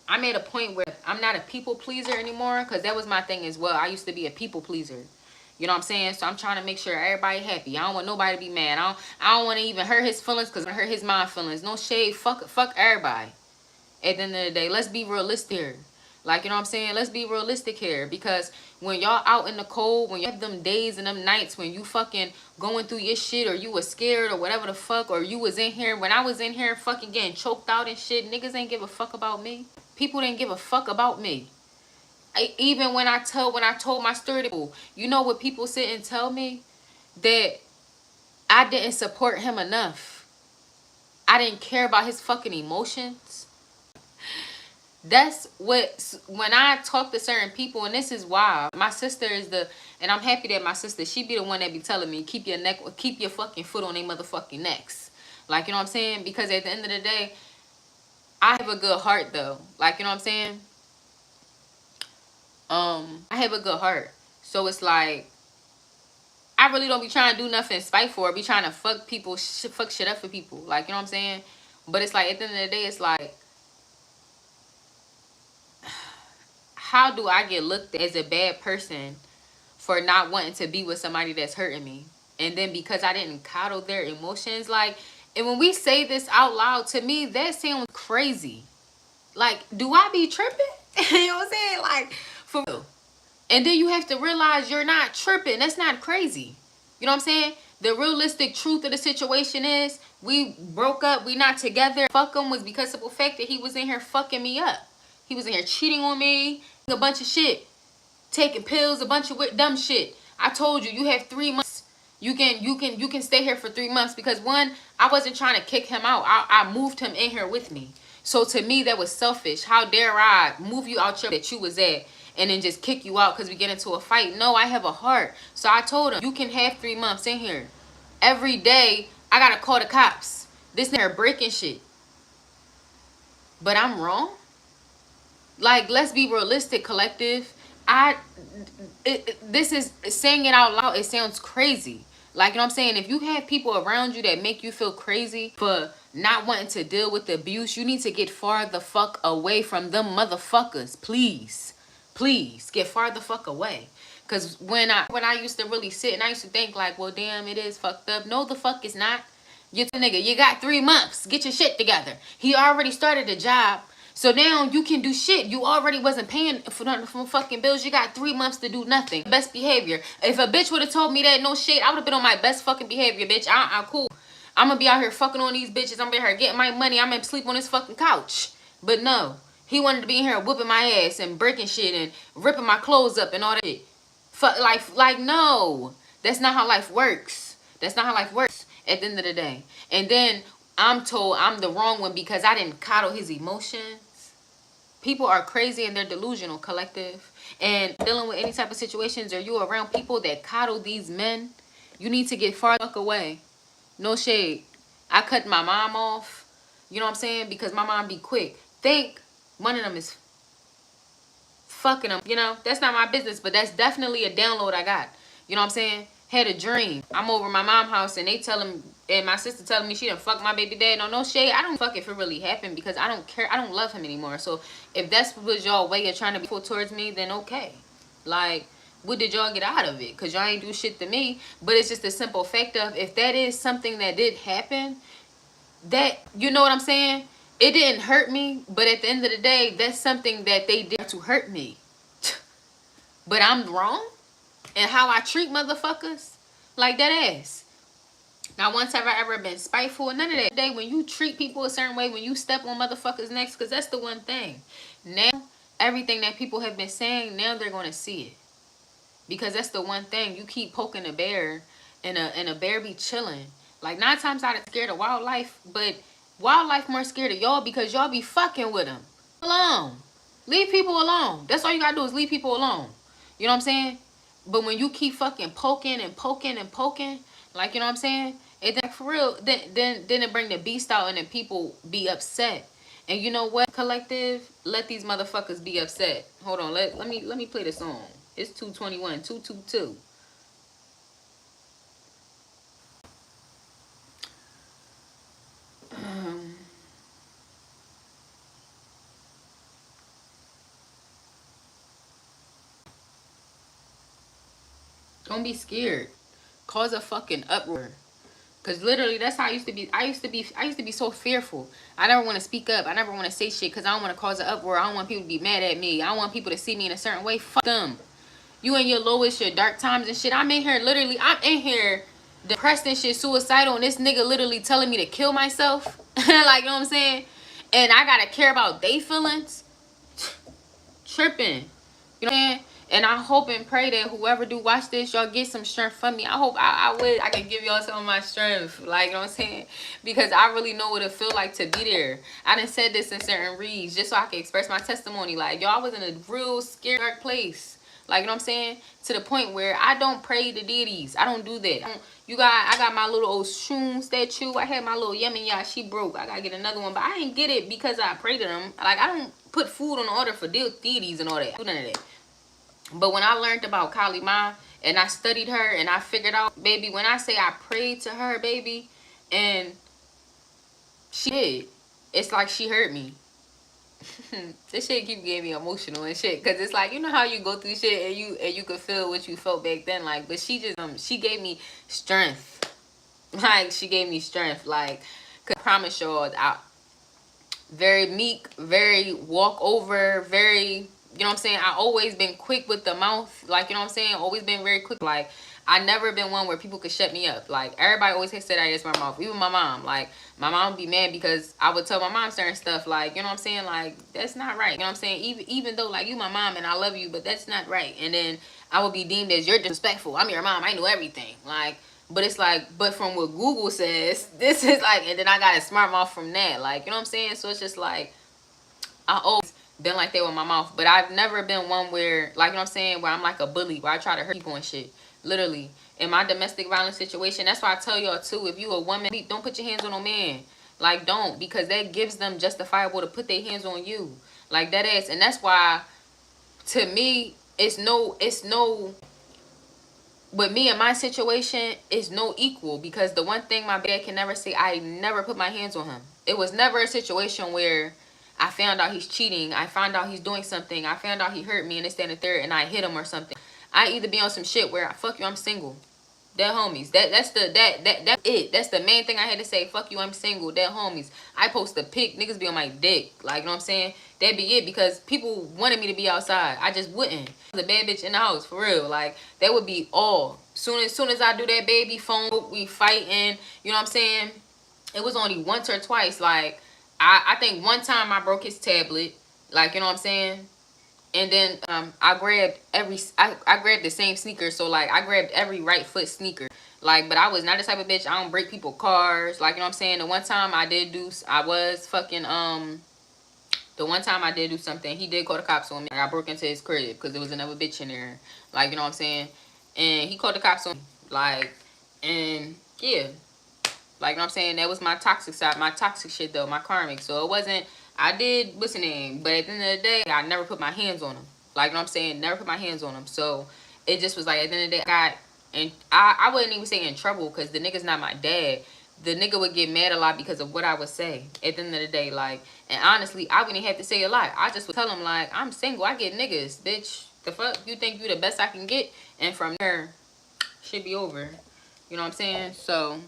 I'm at a point where I'm not a people pleaser anymore, because that was my thing as well. I used to be a people pleaser. You know what I'm saying? So I'm trying to make sure everybody happy. I don't want nobody to be mad. I don't want to even hurt his feelings, because I hurt his mind feelings. No shade. Fuck everybody. At the end of the day, let's be realistic here. Like, you know what I'm saying? Let's be realistic here. Because when y'all out in the cold, when you have them days and them nights when you fucking going through your shit, or you was scared or whatever the fuck, or you was in here, when I was in here fucking getting choked out and shit, niggas ain't give a fuck about me. People didn't give a fuck about me. Even when I told my story to people, you know what people sit and tell me? That I didn't support him enough. I didn't care about his fucking emotions. That's what, when I talk to certain people, and this is why my sister is and I'm happy that my sister, she be the one that be telling me, keep your fucking foot on their motherfucking necks. Like, you know what I'm saying? Because at the end of the day, I have a good heart though. Like, you know what I'm saying? I have a good heart. So it's like, I really don't be trying to do nothing spiteful or be trying to fuck shit up for people. Like, you know what I'm saying? But it's like, at the end of the day, it's like, how do I get looked at as a bad person for not wanting to be with somebody that's hurting me? And then because I didn't coddle their emotions, like, and when we say this out loud, to me, that sounds crazy. Like, do I be tripping? You know what I'm saying? Like, for real. And then you have to realize you're not tripping. That's not crazy. You know what I'm saying? The realistic truth of the situation is, we broke up. We not together. Fuck him was because of the fact that he was in here fucking me up. He was in here cheating on me. A bunch of shit. Taking pills. A bunch of dumb shit. I told you, you have 3 months. You can stay here for 3 months. Because one, I wasn't trying to kick him out. I moved him in here with me. So to me, that was selfish. How dare I move you out your that you was at and then just kick you out because we get into a fight? No, I have a heart. So I told him, you can have 3 months in here. Every day, I got to call the cops. This nigga breaking shit. But I'm wrong? Like, let's be realistic, collective. This is, saying it out loud, it sounds crazy. Like, you know what I'm saying? If you have people around you that make you feel crazy for not wanting to deal with the abuse, you need to get far the fuck away from them motherfuckers. Please. Please, get far the fuck away. Because when I used to really sit and I used to think like, well, damn, it is fucked up. No, the fuck it's not. You nigga, you got 3 months. Get your shit together. He already started a job. So now you can do shit. You already wasn't paying for fucking bills. You got 3 months to do nothing. Best behavior. If a bitch would have told me that, no shit, I would have been on my best fucking behavior, bitch. I'm cool. I'm gonna be out here fucking on these bitches. I'm gonna be out here getting my money. I'm gonna sleep on this fucking couch. But no. He wanted to be in here whooping my ass and breaking shit and ripping my clothes up and all that shit. Fuck, like, no. That's not how life works. That's not how life works at the end of the day. And then I'm told I'm the wrong one because I didn't coddle his emotions. People are crazy and they're delusional, collective. And dealing with any type of situations, or you around people that coddle these men, you need to get far the fuck away. No shade. I cut my mom off. You know what I'm saying? Because my mom be quick. Think one of them is fucking them. You know, that's not my business, but that's definitely a download I got. You know what I'm saying? Had a dream. I'm over my mom's house and they tell him, and my sister telling me she done fuck my baby dad. No shade. I don't fuck if it really happened because I don't care. I don't love him anymore. So if that's was y'all way of trying to be towards me, then okay. Like, what did y'all get out of it? Because y'all ain't do shit to me. But it's just a simple fact of, if that is something that did happen, that, you know what I'm saying? It didn't hurt me, but at the end of the day, that's something that they did to hurt me. But I'm wrong? And how I treat motherfuckers? Like that ass. Not once have I ever been spiteful. None of that. Day when you treat people a certain way, when you step on motherfuckers' necks, because that's the one thing. Now, everything that people have been saying, now they're going to see it. Because that's the one thing. You keep poking a bear, and a bear be chilling. Like 9 times out of scared of wildlife, but wildlife more scared of y'all because y'all be fucking with them. Alone. Leave people alone. That's all you gotta do is leave people alone. You know what I'm saying? But when you keep fucking poking and poking and poking, like, you know what I'm saying? It then for real, then it bring the beast out and then people be upset. And you know what, collective? Let these motherfuckers be upset. Hold on, let me play the song. It's 221, 222. Don't be scared. Cause a fucking uproar. Cause literally that's how I used to be. I used to be so fearful. I never want to speak up. I never want to say shit because I don't want to cause an uproar. I don't want people to be mad at me. I don't want people to see me in a certain way. Fuck them. You in your lowest, your dark times and shit. I'm in here literally. I'm in here depressed and shit, suicidal, and this nigga literally telling me to kill myself. Like, you know what I'm saying? And I gotta care about they feelings. Tripping. You know what I'm saying? And I hope and pray that whoever do watch this, y'all get some strength from me. I hope I can give y'all some of my strength. Like, you know what I'm saying? Because I really know what it feel like to be there. I done said this in certain reads just so I can express my testimony. Like, y'all was in a real scary dark place. Like, you know what I'm saying? To the point where I don't pray to deities. I don't do that. I got my little old Shun statue. I had my little Yemen Yah. She broke. I gotta get another one. But I didn't get it because I pray to them. Like, I don't put food on the order for deities and all that. None of that. But when I learned about Kali Ma and I studied her and I figured out, baby, when I say I prayed to her, baby, and she did, it's like she heard me. This shit keep getting me emotional and shit, cause it's like, you know how you go through shit and you could feel what you felt back then, like, but she just she gave me strength. Like, she gave me strength. Like, cause I promise y'all, I very meek, very walk over, very, you know what I'm saying? I always been quick with the mouth. Like, you know what I'm saying? Always been very quick. Like, I never been one where people could shut me up. Like, everybody always has said I is my mouth. Even my mom. Like, my mom would be mad because I would tell my mom certain stuff. Like, you know what I'm saying? Like, that's not right. You know what I'm saying? Even though, like, you my mom and I love you, but that's not right. And then I would be deemed as you're disrespectful. I'm your mom. I know everything. Like, but it's like, but from what Google says, this is like, and then I got a smart mouth from that. Like, you know what I'm saying? So it's just like, I always been like that with my mouth. But I've never been one where, like, you know what I'm saying, where I'm like a bully, where I try to hurt people and shit. Literally. In my domestic violence situation, that's why I tell y'all too, if you a woman, don't put your hands on no man. Like, don't. Because that gives them justifiable to put their hands on you. Like, that ass. And that's why, to me, it's no, with me and my situation is no equal, because the one thing my dad can never say, I never put my hands on him. It was never a situation where I found out he's cheating, I found out he's doing something, I found out he hurt me and this, that, and the third, and I hit him or something. I either be on some shit where, fuck you, I'm single. That homies. That's it. That's the main thing I had to say. Fuck you, I'm single. That homies. I post a pic, niggas be on my dick. Like, you know what I'm saying? That'd be it, because people wanted me to be outside. I just wouldn't. The bad bitch in the house, for real. Like, that would be all. Soon as I do that baby phone, we fighting. You know what I'm saying? It was only once or twice. Like, I think one time I broke his tablet. Like, you know what I'm saying? And then I grabbed I grabbed the same sneaker. So, like, I grabbed every right foot sneaker. Like, but I was not the type of bitch. I don't break people cars. Like, you know what I'm saying? The one time I was fucking, the one time I did do something, he did call the cops on me. I broke into his crib because there was another bitch in there. Like, you know what I'm saying? And he called the cops on me. Like, and yeah. Like, you know what I'm saying? That was my toxic side, my toxic shit, though, my karmic. So it wasn't, I did, what's the name? But at the end of the day, I never put my hands on him. Like, you know what I'm saying? Never put my hands on him. So it just was like, at the end of the day, I wouldn't even say in trouble, because the nigga's not my dad. The nigga would get mad a lot because of what I would say at the end of the day. Like, and honestly, I wouldn't have to say a lot. I just would tell him, like, I'm single, I get niggas, bitch. The fuck? You think you the best I can get? And from there, shit be over. You know what I'm saying? So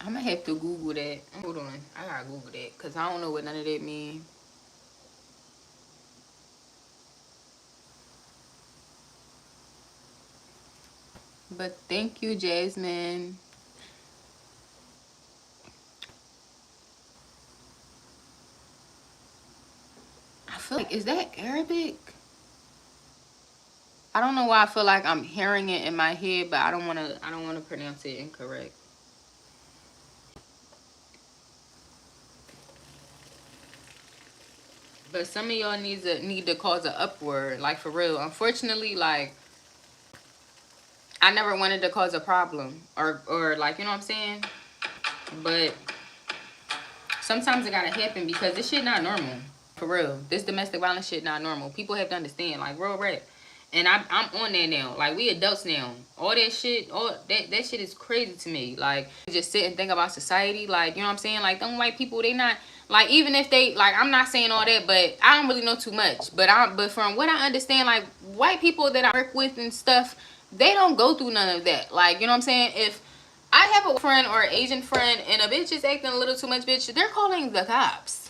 I'm gonna have to Google that. Hold on. I gotta Google that. Because I don't know what none of that mean. But thank you, Jasmine. I feel like, is that Arabic? I don't know why I feel like I'm hearing it in my head, but I don't wanna pronounce it incorrect. But some of y'all need to cause an upward, like for real. Unfortunately, like I never wanted to cause a problem or like, you know what I'm saying? But sometimes it gotta happen because this shit not normal. For real. This domestic violence shit not normal. People have to understand, like real rap. And I'm on there now. Like we adults now. All that shit, all that shit is crazy to me. Like just sit and think about society. Like, you know what I'm saying? Like them white people, they not like, even if they like, I'm not saying all that, but I don't really know too much. But from what I understand, like white people that I work with and stuff, they don't go through none of that. Like, you know what I'm saying? If I have a friend or an Asian friend and a bitch is acting a little too much, bitch, they're calling the cops.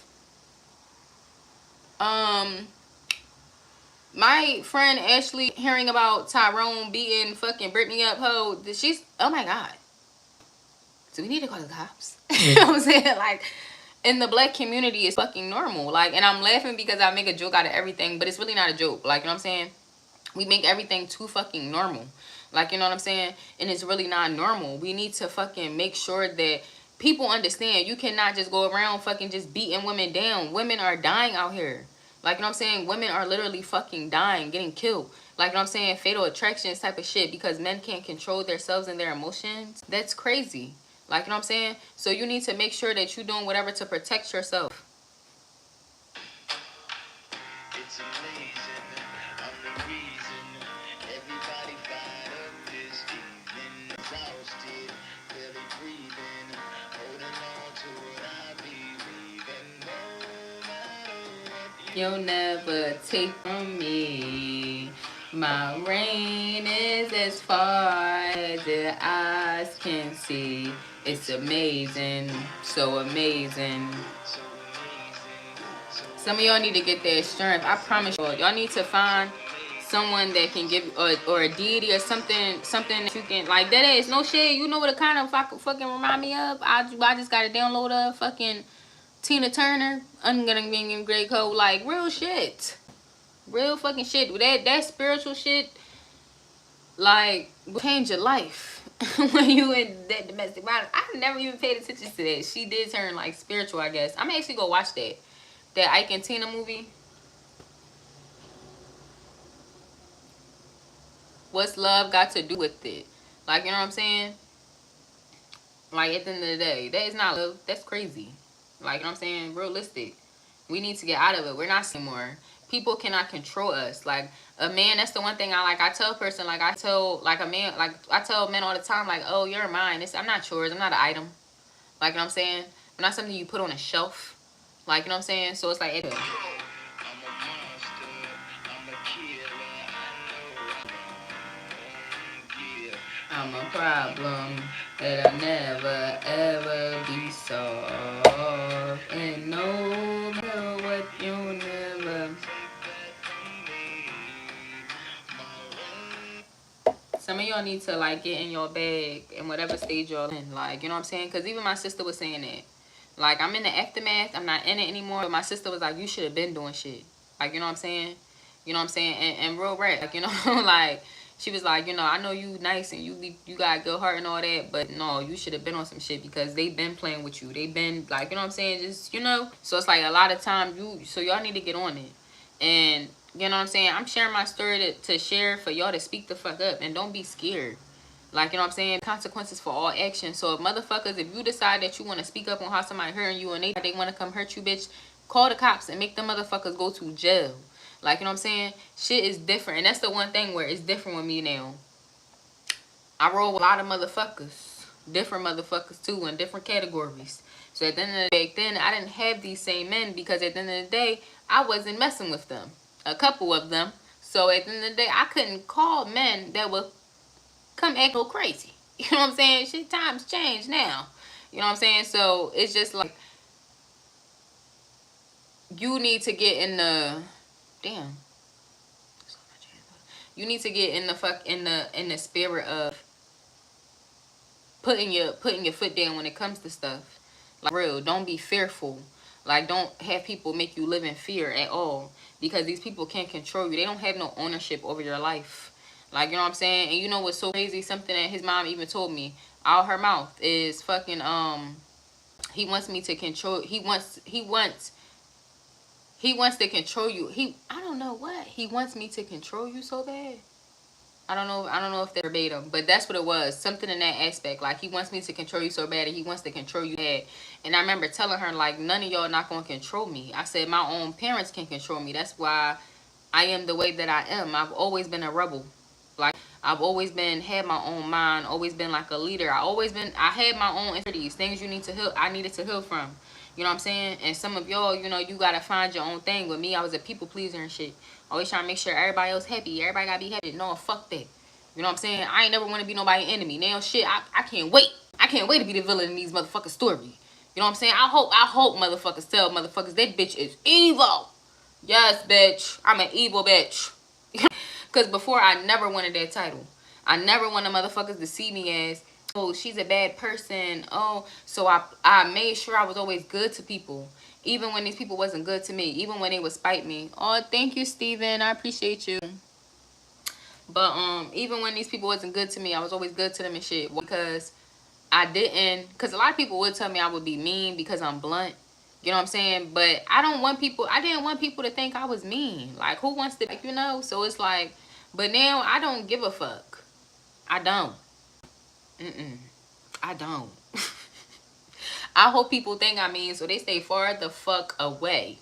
My friend Ashley hearing about Tyrone beating fucking Brittany up, she's, oh my god. So we need to call the cops. You know what I'm saying? Like, in the black community, it's fucking normal. Like, and I'm laughing because I make a joke out of everything, but it's really not a joke. Like, you know what I'm saying? We make everything too fucking normal. Like, you know what I'm saying? And it's really not normal. We need to fucking make sure that people understand you cannot just go around fucking just beating women down. Women are dying out here. Like, you know what I'm saying? Women are literally fucking dying, getting killed. Like, you know what I'm saying? Fatal attractions type of shit because men can't control themselves and their emotions. That's crazy. Like, you know what I'm saying? So you need to make sure that you're doing whatever to protect yourself. It's amazing. I'm the reason everybody fired up this evening. Exhausted, barely breathing, holding on to what I believe in. No matter what you'll never take from me. My reign is as far as the eyes can see. It's amazing, so amazing. Some of y'all need to get that strength. I promise y'all need to find someone that can give, or a deity or something that you can, like, that is no shit. You know what it kind of fucking remind me of? I just gotta download a fucking Tina Turner, I'm gonna be in Grey Code, like real shit. Real fucking shit. That spiritual shit, like, will change your life. When you in that domestic violence. I never even paid attention to that. She did turn like spiritual, I guess. I'm actually go watch that Ike and Tina movie. What's love got to do with it? Like, you know what I'm saying? Like, at the end of the day, that is not love. That's crazy. Like, you know what I'm saying? Realistic. We need to get out of it. We're not anymore. People cannot control us. Like, a man, that's the one thing I tell a person, like, I tell, like, a man, like, I tell men all the time, like, oh, you're mine. I'm not yours. I'm not an item. Like, you know what I'm saying? I'm not something you put on a shelf. Like, you know what I'm saying? So it's like, I'm a problem that'll never ever be solved. And no matter what, you'll never. Some of y'all need to like get in your bag in whatever stage y'all in. Like, you know what I'm saying? Because even my sister was saying that. Like, I'm in the aftermath. I'm not in it anymore. But my sister was like, you should have been doing shit. Like, you know what I'm saying? You know what I'm saying? And real rap. Like, you know, like, she was like, you know, I know you nice and you got a good heart and all that, but no, you should have been on some shit because they been playing with you. They been, like, you know what I'm saying? Just, you know? So it's like a lot of times so y'all need to get on it. And, you know what I'm saying? I'm sharing my story to share for y'all to speak the fuck up and don't be scared. Like, you know what I'm saying? Consequences for all action. So if motherfuckers, if you decide that you want to speak up on how somebody hurting you and they want to come hurt you, bitch, call the cops and make them motherfuckers go to jail. Like, you know what I'm saying? Shit is different. And that's the one thing where it's different with me now. I roll with a lot of motherfuckers. Different motherfuckers too, in different categories. So at the end of the day, back then, I didn't have these same men because at the end of the day, I wasn't messing with them. A couple of them. So at the end of the day, I couldn't call men that would come act a little crazy. You know what I'm saying? Shit, times change now. You know what I'm saying? So it's just like you need to get in the damn. You need to get in the in the spirit of putting your foot down when it comes to stuff. Like real, don't be fearful. Like don't have people make you live in fear at all, because these people can't control you. They don't have no ownership over your life. Like, you know what I'm saying? And you know what's so crazy? Something that his mom even told me out her mouth is fucking he wants me to control. He wants to control you. I don't know what he wants me to control you so bad. I don't know if they're verbatim, but that's what it was. Something in that aspect. Like, he wants me to control you so bad, and he wants to control you bad. And I remember telling her, like, none of y'all not going to control me. I said, my own parents can control me. That's why I am the way that I am. I've always been a rebel. Like, I've always had my own mind, always been like a leader. I had my own insecurities, things you need to heal, I needed to heal from. You know what I'm saying? And some of y'all, you know, you gotta find your own thing. With me, I was a people pleaser and shit. Always trying to make sure everybody else happy. Everybody gotta be happy. No, fuck that. You know what I'm saying? I ain't never want to be nobody's enemy. Now, shit, I can't wait. I can't wait to be the villain in these motherfuckers' story. You know what I'm saying? I hope motherfuckers tell motherfuckers that bitch is evil. Yes, bitch. I'm an evil bitch. Because before, I never wanted that title. I never wanted motherfuckers to see me as, oh, she's a bad person. Oh, so I made sure I was always good to people. Even when these people wasn't good to me. Even when they would spite me. Oh, thank you, Steven. I appreciate you. But even when these people wasn't good to me, I was always good to them and shit. Because because a lot of people would tell me I would be mean because I'm blunt. You know what I'm saying? But I didn't want people to think I was mean. Like, who wants to, like, you know? So it's like, but now I don't give a fuck. I don't. I don't. I hope people think I mean, so they stay far the fuck away.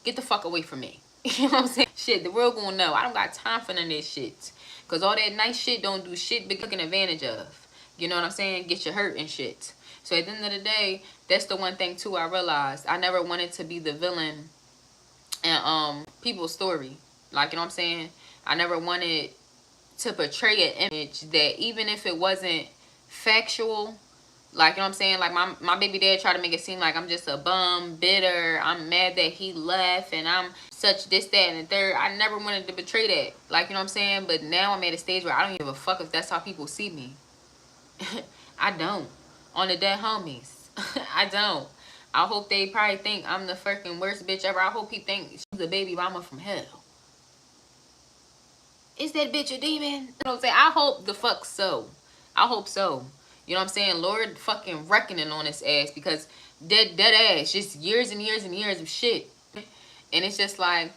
Get the fuck away from me. You know what I'm saying? Shit, the world gonna know. I don't got time for none of this shit. Because all that nice shit don't do shit but taken advantage of. You know what I'm saying? Get you hurt and shit. So at the end of the day, that's the one thing too I realized. I never wanted to be the villain in people's story. Like, you know what I'm saying? I never wanted to portray an image that, even if it wasn't factual, like, you know what I'm saying? Like, my baby dad tried to make it seem like I'm just a bum, bitter, I'm mad that he left, and I'm such this, that, and the third. I never wanted to betray that. Like, you know what I'm saying? But now I'm at a stage where I don't give a fuck if that's how people see me. I don't. On the dead homies. I don't. I hope they probably think I'm the freaking worst bitch ever. I hope he think she's a baby mama from hell. Is that bitch a demon? You know what I'm saying? I hope the fuck so. I hope so. You know what I'm saying? Lord fucking reckoning on his ass, because dead ass. Just years and years and years of shit. And it's just like,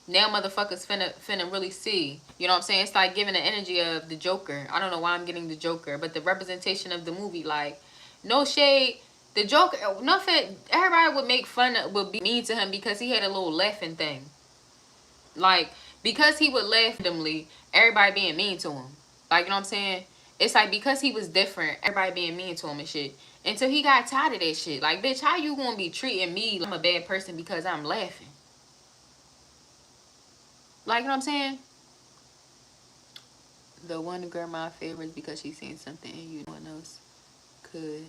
now motherfuckers finna really see. You know what I'm saying? It's like giving the energy of the Joker. I don't know why I'm getting the Joker, but the representation of the movie, like, no shade. The Joker, nothing, everybody would make fun of, would be mean to him because he had a little laughing thing. Like, because he would laugh randomly, everybody being mean to him. Like, you know what I'm saying? It's like, because he was different, everybody being mean to him and shit. Until he got tired of that shit. Like, bitch, how you gonna be treating me like I'm a bad person because I'm laughing? Like, you know what I'm saying? The one grandma favors because she's seen something in you no one else could.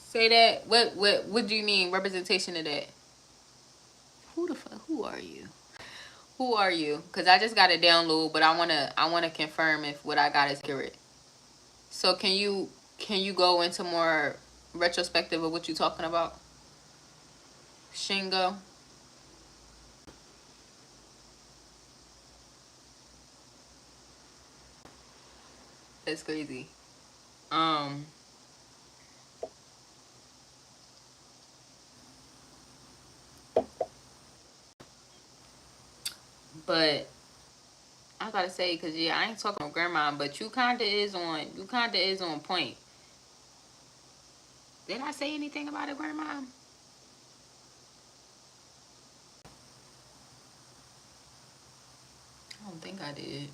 Say that. What do you mean representation of that? Who the fuck? Who are you? Who are you? Because I just got a download, but I wanna confirm if what I got is accurate. So can you go into more retrospective of what you're talking about? Shingo. That's crazy. Um but I gotta say, cause yeah, I ain't talking about grandma, but you kinda is on point. Did I say anything about a grandma? I don't think I did.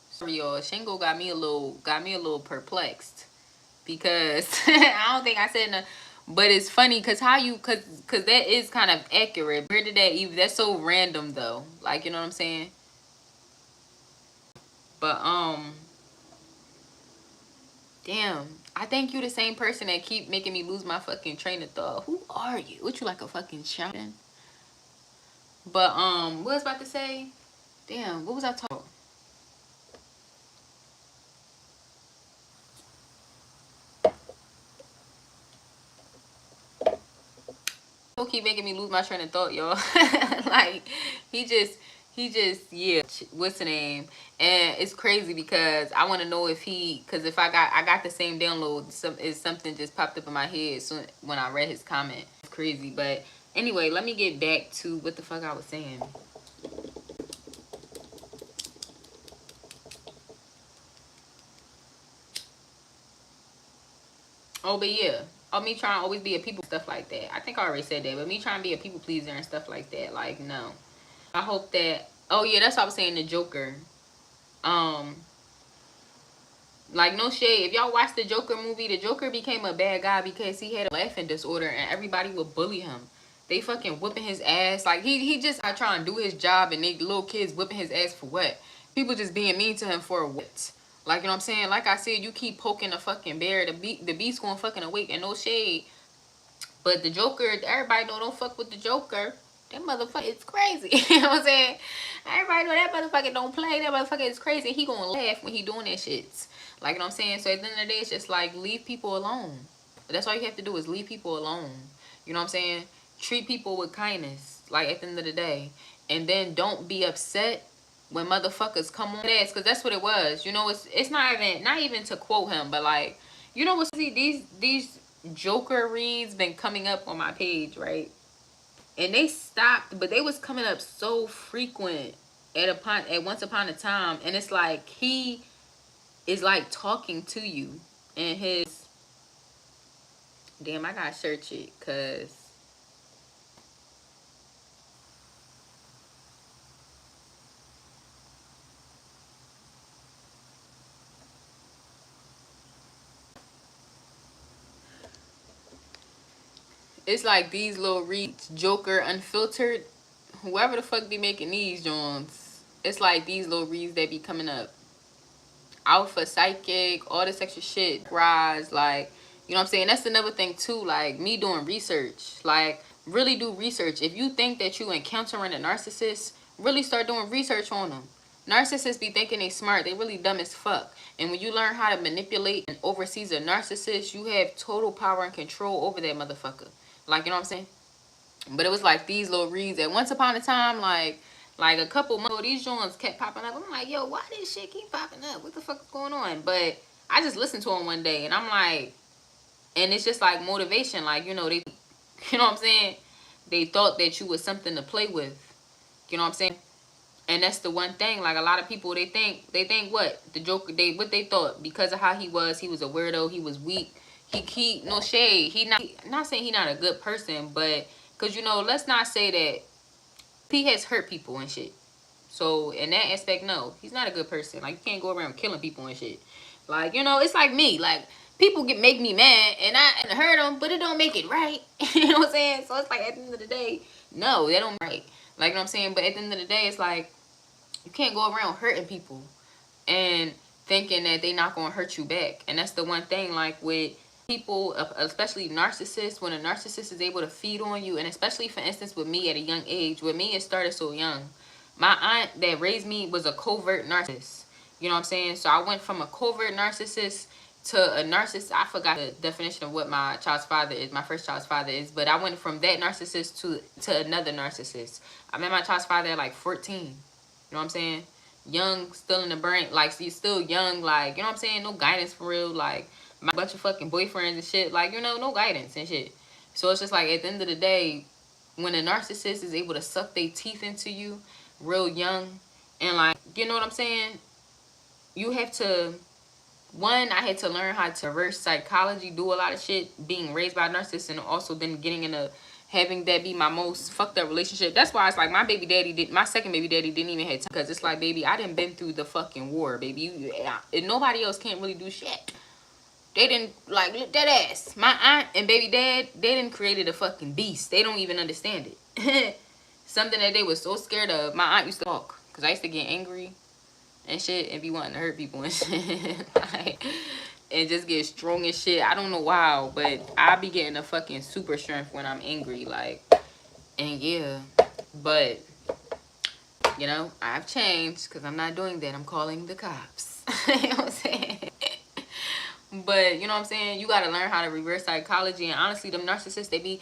Sorry, y'all. Shingo got me a little perplexed because I don't think I said no. But it's funny because cause that is kind of accurate. Where did that even? That's so random though. Like, you know what I'm saying? But damn, I think you the same person that keep making me lose my fucking train of thought. Who are you? What, you like a fucking champion? But what was I about to say? Damn, what was I talking about? Keep making me lose my train of thought, y'all. Like he just yeah, what's the name? And it's crazy because I want to know if because if I got the same download, something just popped up in my head soon when I read his comment. It's crazy. But anyway, let me get back to what the fuck I was saying. Oh, but yeah. Oh, me trying to always be a people, stuff like that. I think I already said that, but me trying to be a people pleaser and stuff like that, like, no. I hope that, oh yeah, that's what I was saying, the Joker. Um, like, no shade. If y'all watch the Joker movie, the Joker became a bad guy because he had a laughing disorder and everybody would bully him. They fucking whipping his ass. Like, he just I try and do his job and they little kids whipping his ass for what? People just being mean to him for what? Like, you know what I'm saying? Like I said, you keep poking the fucking bear, the beast going fucking awake, and no shade. But the Joker, everybody know don't fuck with the Joker. That motherfucker is crazy. You know what I'm saying? Everybody know that motherfucker don't play. That motherfucker is crazy. He gonna laugh when he doing that shit. Like, you know what I'm saying? So at the end of the day, it's just like, leave people alone. That's all you have to do is leave people alone. You know what I'm saying? Treat people with kindness. Like, at the end of the day. And then don't be upset when motherfuckers come on ass. Because that's what it was. You know, it's not even to quote him. But like, you know what's these Joker reads been coming up on my page, right? And they stopped, but they was coming up so frequent at once upon a time, and it's like he is like talking to you, and his damn, I gotta search it because it's like these little reads, Joker Unfiltered, whoever the fuck be making these joints, it's like these little reads that be coming up. Alpha Psychic, all this extra shit, rise, like, you know what I'm saying? That's another thing too, like me doing research. Like, really do research. If you think that you encountering a narcissist, really start doing research on them. Narcissists be thinking they smart, they really dumb as fuck. And when you learn how to manipulate and oversee a narcissist, you have total power and control over that motherfucker. Like, you know what I'm saying? But it was like these little reads at once upon a time, like a couple months ago, these joints kept popping up. I'm like, yo, why this shit keep popping up? What the fuck is going on? But I just listened to them one day, and I'm like, and it's just like motivation. Like, you know, you know what I'm saying? They thought that you was something to play with. You know what I'm saying? And that's the one thing. Like, a lot of people, they think what? The Joker, what they thought, because of how he was a weirdo, he was weak. He no shade. Not saying he not a good person, but, because, you know, let's not say that he has hurt people and shit. So in that aspect, no, he's not a good person. Like, you can't go around killing people and shit. Like, you know, it's like me. Like, people make me mad and I hurt them, but it don't make it right. You know what I'm saying? So it's like, at the end of the day, no, that don't right. Like, you know what I'm saying? But at the end of the day, it's like, you can't go around hurting people and thinking that they not gonna hurt you back. And that's the one thing, like, with people, especially narcissists, when a narcissist is able to feed on you, and especially, for instance, with me at a young age, with me, it started so young. My aunt that raised me was a covert narcissist. You know what I'm saying? So I went from a covert narcissist to a narcissist. I forgot the definition of what my child's father is, my first child's father is, but I went from that narcissist to another narcissist. I met my child's father at like 14. You know what I'm saying? Young, still in the brain, like, he's still young, like, you know what I'm saying? No guidance for real, like, my bunch of fucking boyfriends and shit, like, you know, no guidance and shit. So it's just like, at the end of the day, when a narcissist is able to suck their teeth into you real young, and, like, you know what I'm saying? You have to, one, I had to learn how to reverse psychology, do a lot of shit, being raised by a narcissist, and also then getting into having that be my most fucked up relationship. That's why it's like my second baby daddy didn't even have time, because it's like, baby, I done been through the fucking war, baby. And nobody else can't really do shit. They didn't, like, that ass. My aunt and baby dad, they didn't created a fucking beast. They don't even understand it. Something that they was so scared of. My aunt used to talk, because I used to get angry. and shit and be wanting to hurt people and shit. Like, and just get strong as shit. I don't know why, but I be getting a fucking super strength when I'm angry. Like, and yeah, but you know, I've changed because I'm not doing that. I'm calling the cops. You know what I'm saying? But you know what I'm saying? You gotta learn how to reverse psychology. And honestly, them narcissists, they be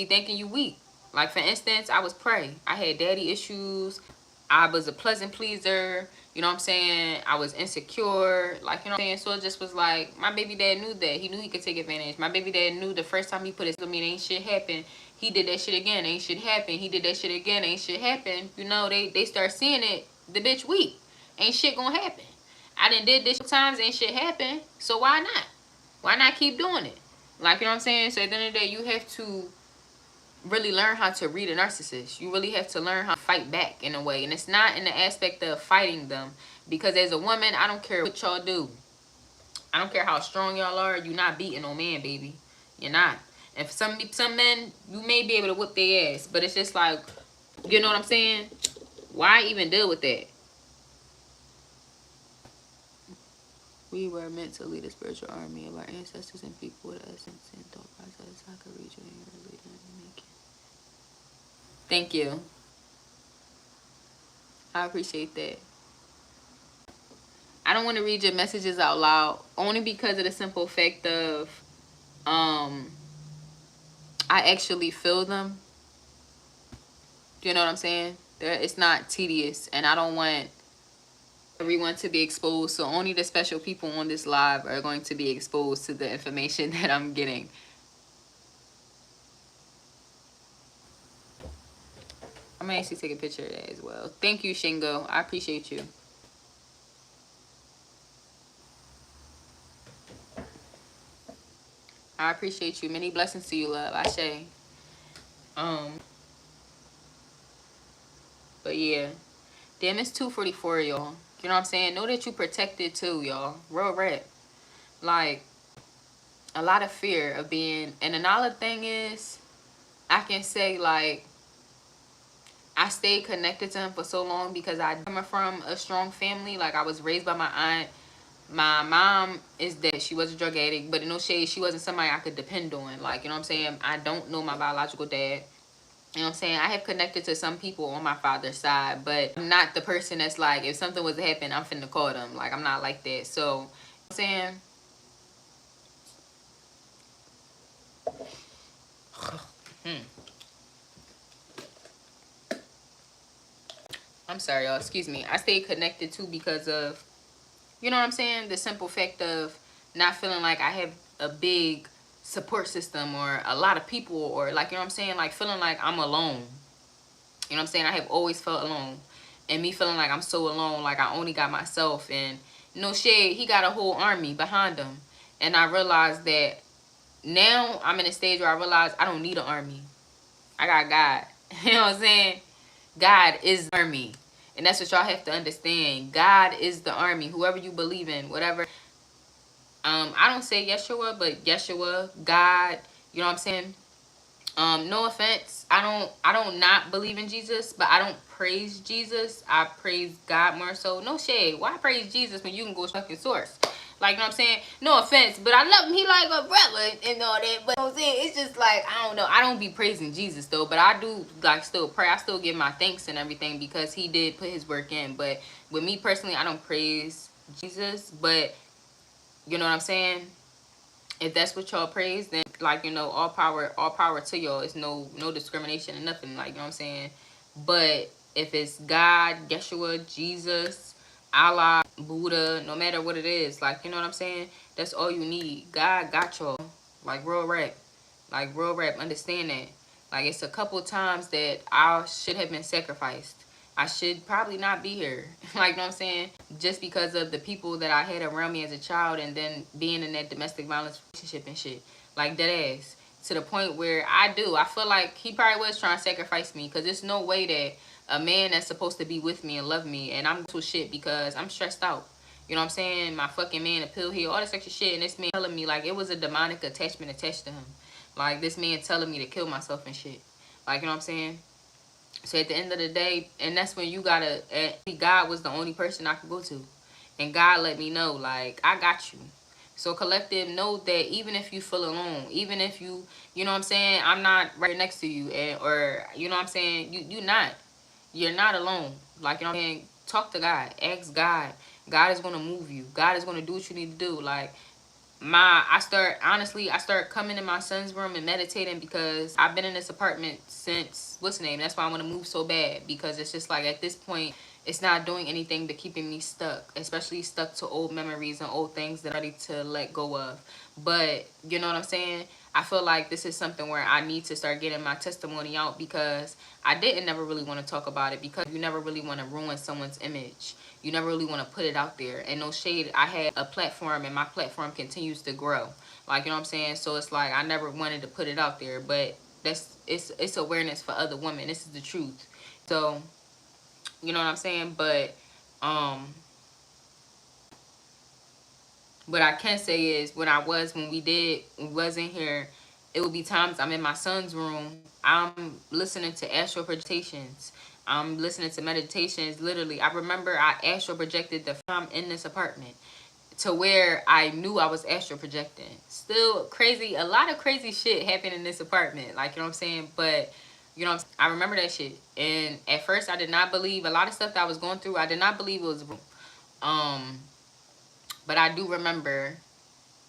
thinking you weak. Like for instance, I was prey. I had daddy issues. I was a pleasant pleaser. You know what I'm saying? I was insecure. Like, you know what I'm saying? So it just was like, my baby dad knew that. He knew he could take advantage. My baby dad knew the first time he put his on me, ain't shit happen. He did that shit again, ain't shit happen. He did that shit again, ain't shit happen. You know, they start seeing it, the bitch weak. Ain't shit gonna happen. I done did this times, ain't shit happen. So why not? Why not keep doing it? Like, you know what I'm saying? So at the end of the day, you have to really learn how to read a narcissist. You really have to learn how to fight back in a way. And it's not in the aspect of fighting them. Because as a woman, I don't care what y'all do. I don't care how strong y'all are. You're not beating no man, baby. You're not. And for some men, you may be able to whip their ass. But it's just like, you know what I'm saying? Why even deal with that? We were meant to lead a spiritual army of our ancestors and people with essence and thought process. I could read you in your leader and make it. Thank you. I appreciate that. I don't want to read your messages out loud only because of the simple fact of I actually feel them. You know what I'm saying? It's not tedious, and I don't want everyone to be exposed. So only the special people on this live are going to be exposed to the information that I'm getting. I'm gonna actually take a picture of that as well. Thank you, Shingo. I appreciate you. I appreciate you. Many blessings to you, love. Ashe. But yeah. Damn, it's 2:44, y'all. You know what I'm saying? Know that you protected too, y'all. Real rap. Like, a lot of fear of being... And another thing is, I can say, like, I stayed connected to him for so long because I come from a strong family. Like, I was raised by my aunt. My mom is dead. She was a drug addict, but in no shade, she wasn't somebody I could depend on. Like, you know what I'm saying? I don't know my biological dad. You know what I'm saying? I have connected to some people on my father's side, but I'm not the person that's like, if something was to happen, I'm finna call them. Like, I'm not like that. So, you know what I'm saying? I'm sorry, y'all. Excuse me. I stayed connected too because of, you know what I'm saying? The simple fact of not feeling like I have a big support system or a lot of people, or like, you know what I'm saying? Like feeling like I'm alone. You know what I'm saying? I have always felt alone. And me feeling like I'm so alone, like I only got myself. And no shade, he got a whole army behind him. And I realized that now I'm in a stage where I realize I don't need an army. I got God. You know what I'm saying? God is the army. And that's what y'all have to understand. God is the army. Whoever you believe in, whatever. I don't say Yeshua, but Yeshua, God, you know what I'm saying? No offense. I don't not believe in Jesus, but I don't praise Jesus. I praise God more so. No shade. Why praise Jesus when you can go fucking source? Like, you know what I'm saying? No offense, but I love him. He like a brother and all that. But you know what I'm saying? It's just like, I don't know. I don't be praising Jesus though, but I do like still pray. I still give my thanks and everything because he did put his work in. But with me personally, I don't praise Jesus, but you know what I'm saying? If that's what y'all praise, then like, you know, all power to y'all. It's no discrimination and nothing, like, you know what I'm saying? But if it's God, Yeshua, Jesus, Allah, Buddha, no matter what it is, like, you know what I'm saying? That's all you need. God got y'all. Like real rap. Like real rap. Understand that. Like, it's a couple times that I should have been sacrificed. I should probably not be here. Like, you know what I'm saying? Just because of the people that I had around me as a child and then being in that domestic violence relationship and shit. Like, dead ass. To the point where I feel like he probably was trying to sacrifice me because there's no way that a man that's supposed to be with me and love me and I'm to shit because I'm stressed out. You know what I'm saying? My fucking man, a pill here, all this extra shit. And this man telling me like it was a demonic attachment attached to him. Like, this man telling me to kill myself and shit. Like, you know what I'm saying? So at the end of the day, and that's when you gotta, God was the only person I could go to. And God let me know, like, I got you. So collective, know that even if you feel alone, even if you know what I'm saying, I'm not right next to you, or you know what I'm saying, you're not alone. Like, you know what I'm saying, talk to God, ask God. God is gonna move you. God is gonna do what you need to do. Like, I start coming in my son's room and meditating, because I've been in this apartment since, what's the name, that's why I want to move so bad, because it's just like, at this point, it's not doing anything to keeping me stuck, especially stuck to old memories and old things that I'm ready to let go of. But you know what I'm saying, I feel like this is something where I need to start getting my testimony out, because I didn't never really want to talk about it, because you never really want to ruin someone's image. You never really want to put it out there. And no shade, I had a platform, and my platform continues to grow. Like, you know what I'm saying? So it's like, I never wanted to put it out there, but it's awareness for other women. This is the truth. So, you know what I'm saying? But what I can say is, when we was in here, it would be times I'm in my son's room, I'm listening to astral projections, I'm listening to meditations. Literally, I remember I astral projected the time in this apartment, to where I knew I was astral projecting. Still crazy, a lot of crazy shit happened in this apartment, like, you know what I'm saying? But you know, I remember that shit, and at first I did not believe a lot of stuff that I was going through. I did not believe it was real. But I do remember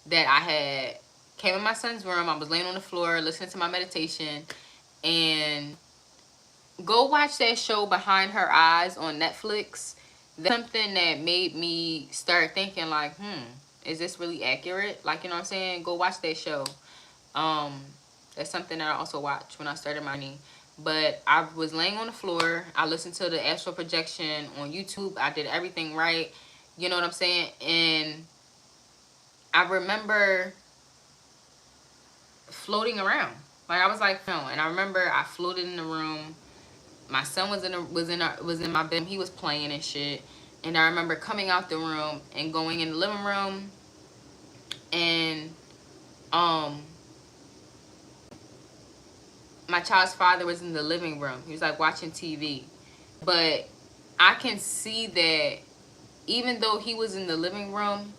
that I had came in my son's room. I was laying on the floor listening to my meditation, and go watch that show Behind Her Eyes on Netflix. That's something that made me start thinking, like, is this really accurate? Like, you know what I'm saying? Go watch that show. That's something that I also watched when I started my knee. But I was laying on the floor. I listened to the astral projection on YouTube. I did everything right. You know what I'm saying? And I remember floating around. Like, I was like, no. And I remember I floated in the room. My son was in my bed. He was playing and shit. And I remember coming out the room and going in the living room, and my child's father was in the living room. He was like watching TV. But I can see that even though he was in the living room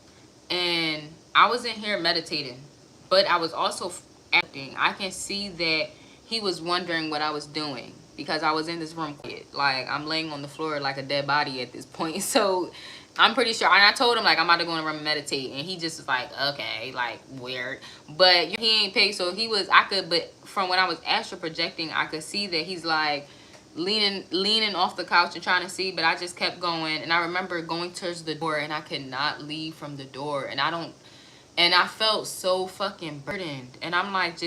and I was in here meditating, but I was also acting, I can see that he was wondering what I was doing, because I was in this room quiet. Like, I'm laying on the floor like a dead body at this point. So I'm pretty sure, and I told him, like, I'm about to go in the room and meditate, and he just was like, okay, like, weird. But he ain't paid, so he was, but from when I was astral projecting, I could see that he's like leaning off the couch and trying to see. But I just kept going, and I remember going towards the door, and I could not leave from the door, and I felt so fucking burdened. And I'm like,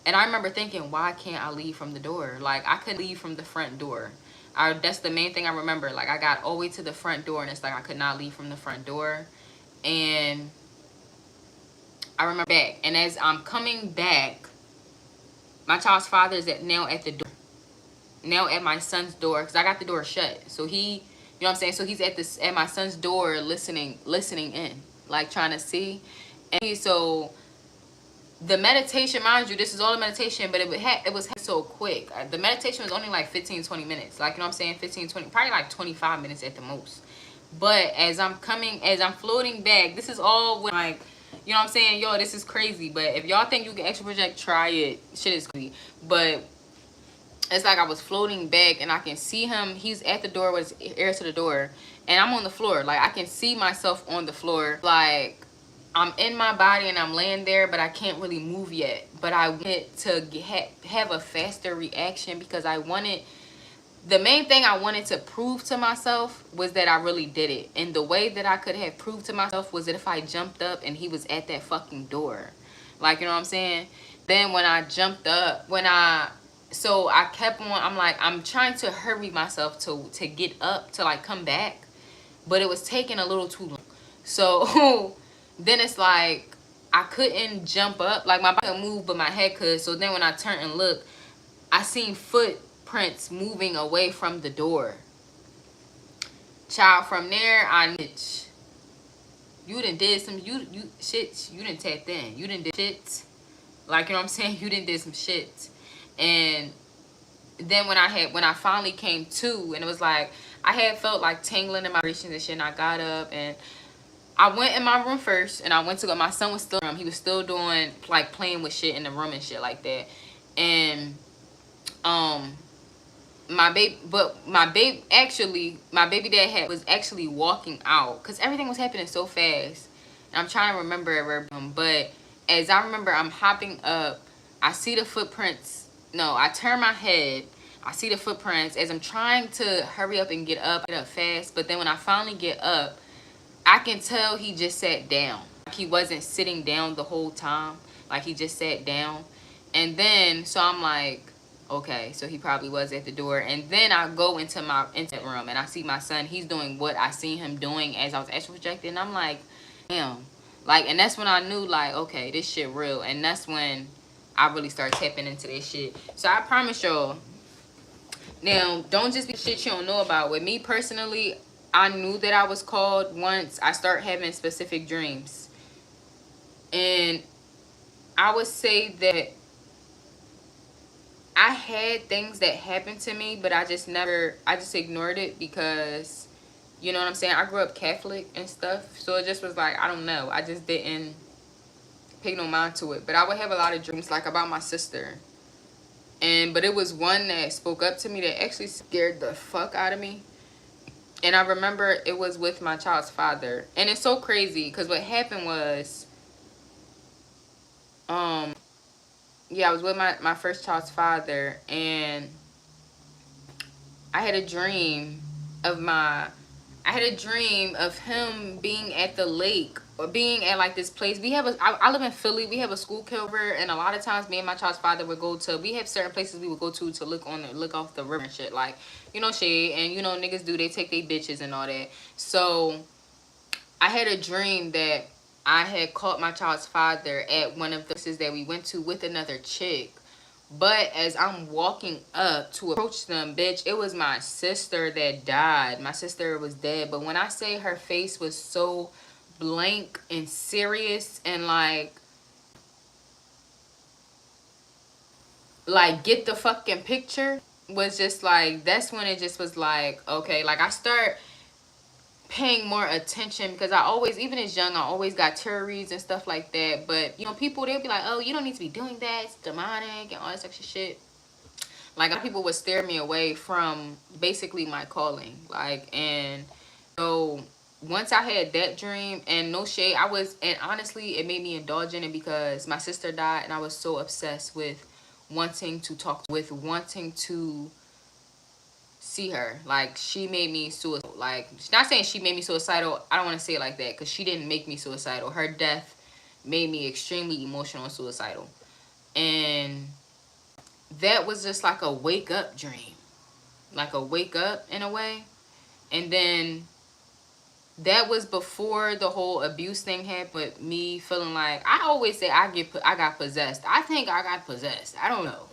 and I remember thinking, why can't I leave from the door? Like, I could leave from the front door. That's the main thing I remember. Like, I got all the way to the front door, and it's like I could not leave from the front door. And I remember back, and as I'm coming back, my child's father is now at the door. Now at my son's door, because I got the door shut. So he, you know what I'm saying? So he's at my son's door listening in, like, trying to see. And so the meditation, mind you, this is all the meditation, but it was so quick. The meditation was only like 15-20 minutes, like, you know what I'm saying, 15-20, probably like 25 minutes at the most. But as I'm floating back, this is all when, like, you know what I'm saying, yo, this is crazy. But if y'all think you can extra project, try it. Shit is crazy. But it's like I was floating back, and I can see him. He's at the door with his ear to the door, and I'm on the floor. Like, I can see myself on the floor. Like, I'm in my body and I'm laying there, but I can't really move yet. But I wanted to have a faster reaction, because the main thing I wanted to prove to myself was that I really did it. And the way that I could have proved to myself was that if I jumped up and he was at that fucking door. Like, you know what I'm saying? Then when I jumped up, so I kept on, I'm like, I'm trying to hurry myself to get up, to like come back. But it was taking a little too long. So then it's like, I couldn't jump up. Like, my body could move, but my head could. So then when I turned and looked, I seen footprints moving away from the door. Child, from there, you done did some, you done tapped in. You done did shit. Like, you know what I'm saying? You done did some shit. And then when I finally came to, and it was like I had felt like tingling in my vibrations and shit, and I got up and I went in my room first, and I went to go. My son was still in the room. He was still doing like playing with shit in the room and shit like that. And my baby, but my baby actually, my baby dad was actually walking out because everything was happening so fast. And I'm trying to remember everything, but as I remember, I'm hopping up. I see the footprints. No, I turn my head. I see the footprints as I'm trying to hurry up and get up fast. But then when I finally get up, I can tell he just sat down. Like he wasn't sitting down the whole time. Like he just sat down. And then, so I'm like, okay, so he probably was at the door. And then I go into that room and I see my son. He's doing what I seen him doing as I was astral projecting. And I'm like, damn. Like, and that's when I knew, like, okay, this shit real. And that's when I really started tapping into this shit. So I promise y'all, now, don't just be shit you don't know about. With me personally, I knew that I was called once I start having specific dreams. And I would say that I had things that happened to me, but I just ignored it because, you know what I'm saying? I grew up Catholic and stuff. So it just was like, I don't know. I just didn't pay no mind to it. But I would have a lot of dreams like about my sister. But it was one that spoke up to me that actually scared the fuck out of me. And I remember it was with my child's father. And it's so crazy because what happened was, yeah, I was with my first child's father, and I had a dream of him being at the lake or being at like this place. I live in Philly. We have a school cover, and a lot of times me and my child's father would go to, we have certain places we would go to look off the river and shit, like, you know, shit. And you know, niggas they take their bitches and all that. So I had a dream that I had caught my child's father at one of the places that we went to with another chick. But as I'm walking up to approach them, bitch, it was my sister that died. My sister was dead. But when I say her face was so blank and serious and like get the fucking picture, was just like, that's when it just was like, okay, like I start paying more attention because I always, even as young, I always got tarot reads and stuff like that. But you know, people, they'll be like, oh, you don't need to be doing that, it's demonic and all this extra shit. Like, a lot of people would steer me away from basically my calling. Like, and so once I had that dream, and no shade, and honestly, it made me indulge in it because my sister died and I was so obsessed with wanting to see her. Like, she made me suicidal. Like, not saying she made me suicidal, I don't want to say it like that, because she didn't make me suicidal. Her death made me extremely emotional and suicidal. And that was just like a wake up dream, like a wake up in a way. And then that was before the whole abuse thing happened, with me feeling like, I always say I got possessed. I think I got possessed, I don't know,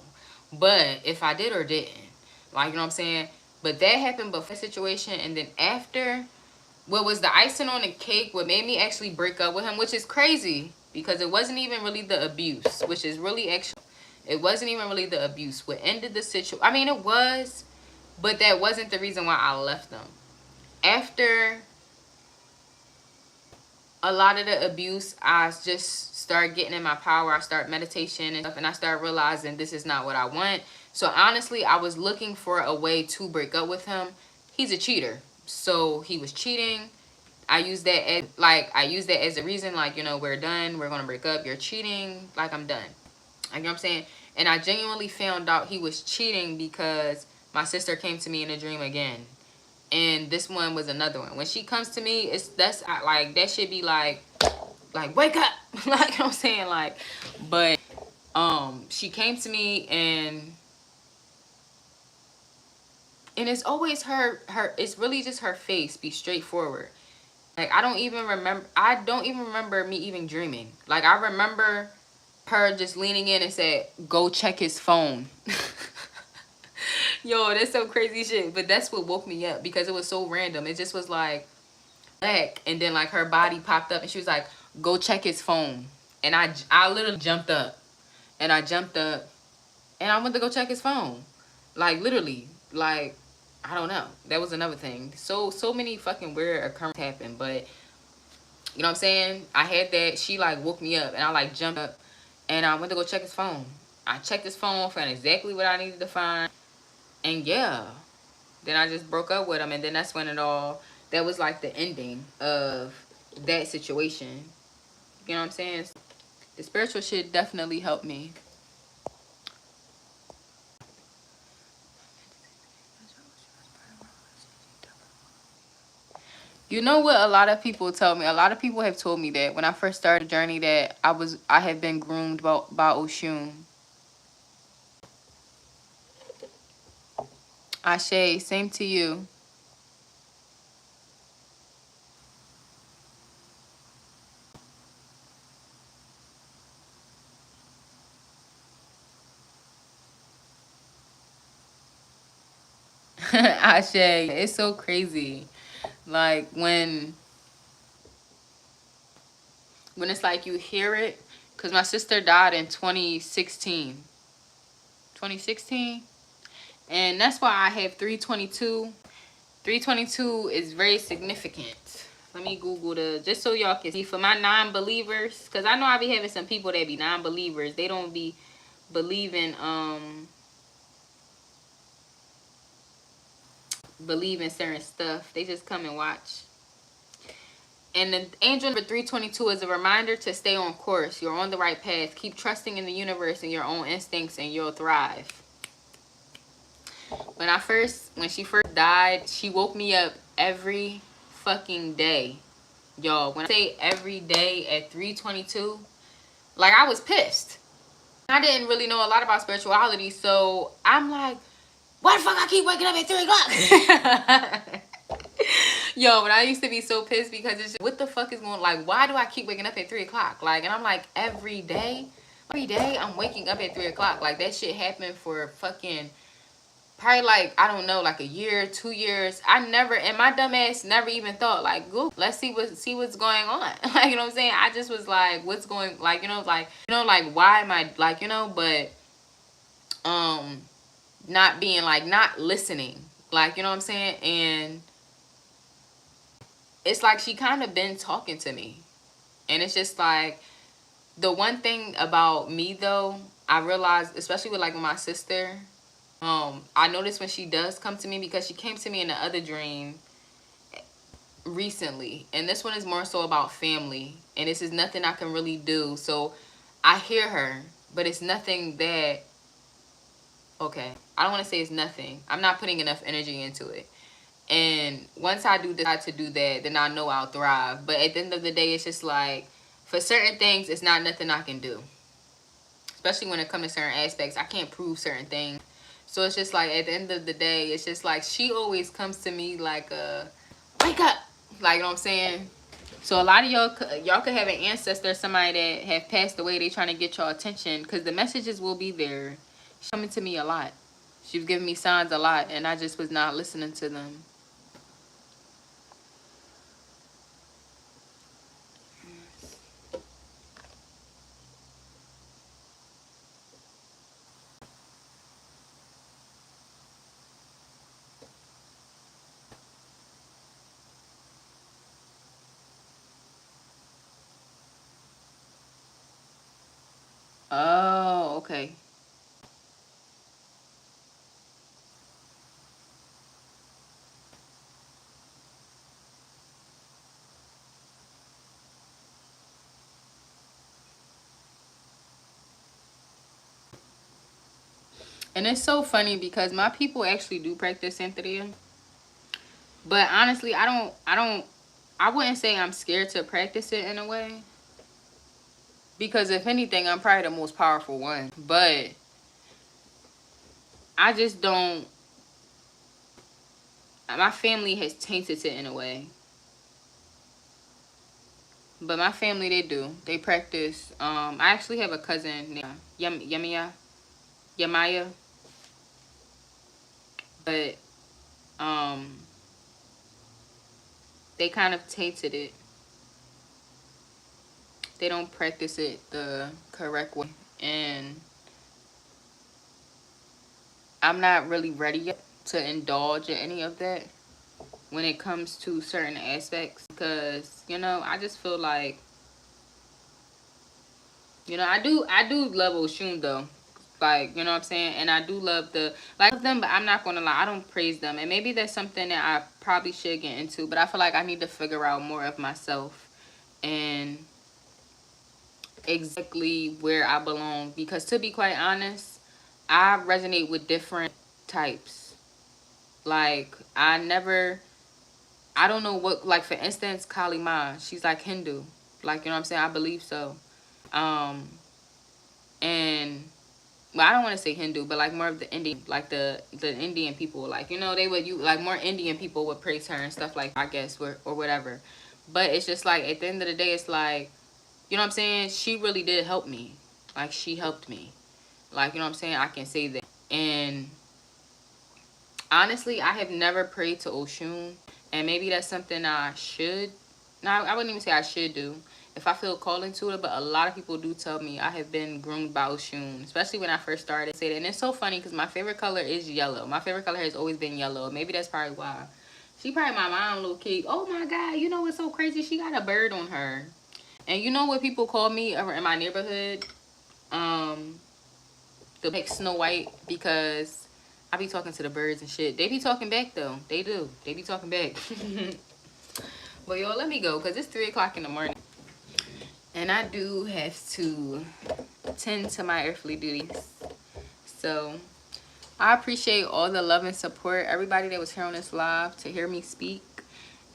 but if I did or didn't, like, you know what I'm saying. But that happened before the situation. And then after, what was the icing on the cake, what made me actually break up with him, which is crazy because it wasn't even really the abuse, which is really actually, it wasn't even really the abuse. What ended the situation, I mean, it was, but that wasn't the reason why I left them. After a lot of the abuse, I just started getting in my power. I started meditation and stuff, and I started realizing this is not what I want. So honestly, I was looking for a way to break up with him. He's a cheater, so he was cheating. I used that as a reason, like, you know, we're done, we're gonna break up, you're cheating, like, I'm done. Like, you know what I'm saying? And I genuinely found out he was cheating because my sister came to me in a dream again. And this one was another one. When she comes to me, like, that should be like wake up. Like, you know what I'm saying? Like, but she came to me, and it's always it's really just her face, be straightforward. Like, I don't even remember me even dreaming. Like, I remember her just leaning in and said, go check his phone. Yo, that's some crazy shit. But that's what woke me up because it was so random. It just was like black, and then like her body popped up and she was like, go check his phone. And I literally jumped up. And I went to go check his phone. Like literally, like I don't know. That was another thing. So many fucking weird occurrences happened, but you know what I'm saying? I had that. She like woke me up, and I like jumped up, and I went to go check his phone. I checked his phone, found exactly what I needed to find, and yeah, then I just broke up with him, and then that's when it all. That was like the ending of that situation. You know what I'm saying? The spiritual shit definitely helped me. You know what a lot of people tell me? A lot of people have told me that when I first started the journey that I had been groomed by Oshun. Ashe, same to you. Ashe, it's so crazy. Like when it's like you hear it, because my sister died in 2016. 2016? And that's why I have 322. 322 is very significant. Let me Google just so y'all can see for my non-believers, because I know I be having some people that be non-believers. They don't be believing certain stuff. They just come and watch. And the angel number 322 is a reminder to stay on course. You're on the right path. Keep trusting in the universe and your own instincts, and you'll thrive. When she first died, she woke me up every fucking day. Y'all, when I say every day at 322, like I was pissed. I didn't really know a lot about spirituality, so I'm like, why the fuck I keep waking up at 3 o'clock? Yo, when I used to be so pissed because it's just, what the fuck is going, like, why do I keep waking up at 3 o'clock? Like, and I'm like, every day I'm waking up at 3 o'clock. Like, that shit happened for fucking probably like, I don't know, like a year, 2 years. I never, and my dumb ass never even thought like, Google, let's see what's going on. Like, you know what I'm saying? I just was like, what's going, like, like why am I like, but not being like, not listening, like, you know what I'm saying? And it's like she kind of been talking to me, and it's just like, the one thing about me though, I realized, especially with like my sister, I noticed when she does come to me, because she came to me in the other dream recently, and this one is more so about family, and this is nothing I can really do. So I hear her, but it's nothing that, okay, I don't want to say it's nothing, I'm not putting enough energy into it. And once I do decide to do that, then I know I'll thrive. But at the end of the day, it's just like, for certain things, it's not nothing I can do, especially when it comes to certain aspects. I can't prove certain things. So it's just like, at the end of the day, it's just like, she always comes to me like, wake up, like, you know what I'm saying? So a lot of y'all could have an ancestor, somebody that have passed away. They trying to get your attention, because the messages will be there. She's coming to me a lot. She was giving me signs a lot, and I just was not listening to them. Oh, okay. And it's so funny because my people actually do practice Santeria. But honestly, I wouldn't say I'm scared to practice it in a way. Because if anything, I'm probably the most powerful one. But I just don't, my family has tainted it in a way. But my family, they do. They practice. I actually have a cousin named Yamaya. But um, they kind of tainted it. They don't practice it the correct way. And I'm not really ready yet to indulge in any of that when it comes to certain aspects, because, you know, I just feel like, you know, I do love Oshun though. Like, you know what I'm saying? And I do love them, but I'm not gonna lie, I don't praise them. And maybe that's something that I probably should get into, but I feel like I need to figure out more of myself and exactly where I belong. Because to be quite honest, I resonate with different types. Like, I don't know what, like, for instance, Kali Ma, she's like Hindu. Like, you know what I'm saying? I believe so. Um, and well, I don't want to say Hindu, but like more of the Indian, like the Indian people, like, you know, they would, you like, more Indian people would praise her and stuff, like, I guess, or whatever. But it's just like, at the end of the day, it's like, you know what I'm saying, she really did help me. Like, she helped me, like, you know what I'm saying, I can say that. And honestly, I have never prayed to Oshun, and maybe that's something I should. No, I wouldn't even say I should do if I feel called into it, but a lot of people do tell me I have been groomed by Oshun, especially when I first started. Say that, and it's so funny because my favorite color is yellow. My favorite color has always been yellow. Maybe that's probably why. She probably my mom, little kid. Oh my God, you know what's so crazy? She got a bird on her, and you know what people call me in my neighborhood? Um, the big Snow White, because I be talking to the birds and shit. They be talking back though. They do. They be talking back. But y'all, let me go because it's 3 o'clock in the morning. And I do have to tend to my earthly duties. So I appreciate all the love and support. Everybody that was here on this live to hear me speak.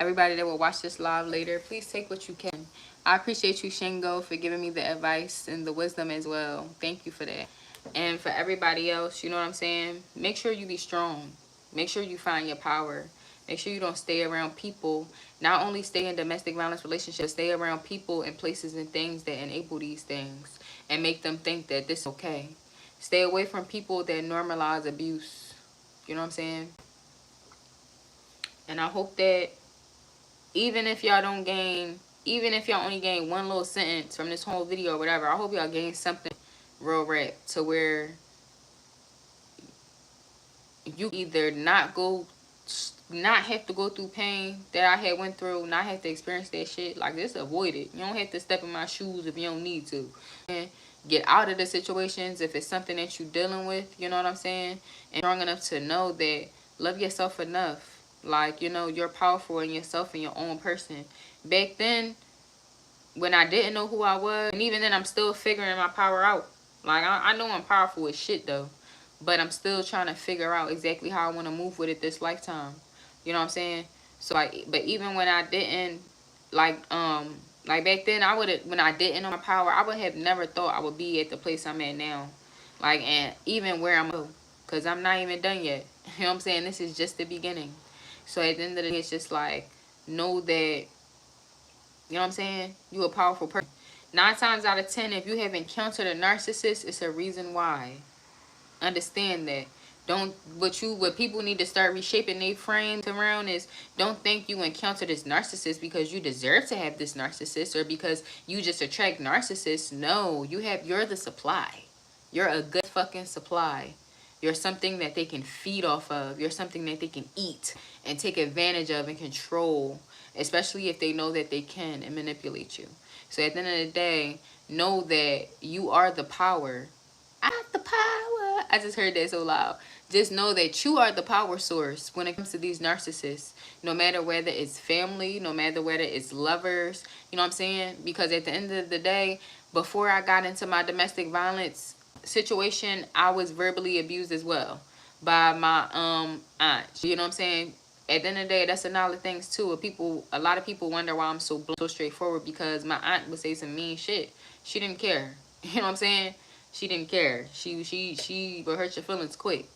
Everybody that will watch this live later, please take what you can. I appreciate you, Shingo, for giving me the advice and the wisdom as well. Thank you for that. And for everybody else, you know what I'm saying? Make sure you be strong. Make sure you find your power. Make sure you don't stay around people. Not only stay in domestic violence relationships, stay around people and places and things that enable these things and make them think that this is okay. Stay away from people that normalize abuse. You know what I'm saying? And I hope that even if y'all don't gain, even if y'all only gain one little sentence from this whole video or whatever, I hope y'all gain something real rap to where you either not have to go through pain that I had went through, not have to experience that shit. Like, just avoid it. You don't have to step in my shoes if you don't need to. And get out of the situations if it's something that you're dealing with, you know what I'm saying? And strong enough to know that love yourself enough. Like, you know, you're powerful in yourself and your own person. Back then, when I didn't know who I was, and even then I'm still figuring my power out. Like, I know I'm powerful as shit though, but I'm still trying to figure out exactly how I want to move with it this lifetime. You know what I'm saying? So like, but even when I didn't, like back then, when I didn't know my power, I would have never thought I would be at the place I'm at now. Like, and even where I'm at, because I'm not even done yet. You know what I'm saying? This is just the beginning. So at the end of the day, it's just like, know that, you know what I'm saying, you a powerful person. 9 times out of 10, if you have encountered a narcissist, it's a reason why. Understand that. What people need to start reshaping their frames around is, don't think you encounter this narcissist because you deserve to have this narcissist or because you just attract narcissists. No, you're the supply. You're a good fucking supply. You're something that they can feed off of. You're something that they can eat and take advantage of and control, especially if they know that they can, and manipulate you. So at the end of the day, know that you are the power. I got the power. I just heard that so loud. Just know that you are the power source when it comes to these narcissists. No matter whether it's family, no matter whether it's lovers, you know what I'm saying? Because at the end of the day, before I got into my domestic violence situation, I was verbally abused as well by my aunt. You know what I'm saying? At the end of the day, that's another things too. A lot of people wonder why I'm so straightforward, because my aunt would say some mean shit. She didn't care. You know what I'm saying? She didn't care. She would hurt your feelings quick.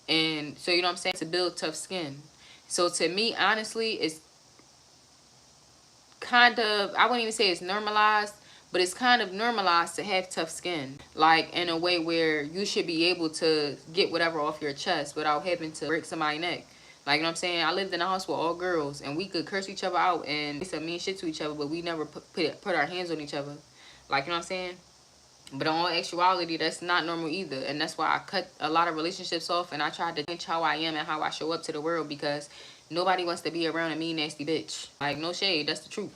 And so, you know what I'm saying, to build tough skin. So to me, honestly, it's kind of, I wouldn't even say it's normalized, but it's kind of normalized to have tough skin. Like, in a way where you should be able to get whatever off your chest without having to break somebody's neck. Like, you know what I'm saying? I lived in a house with all girls, and we could curse each other out and say some mean shit to each other, but we never put our hands on each other. Like, you know what I'm saying? But in all actuality, that's not normal either. And that's why I cut a lot of relationships off, and I tried to change how I am and how I show up to the world, because nobody wants to be around a mean, nasty bitch. Like, no shade, that's the truth.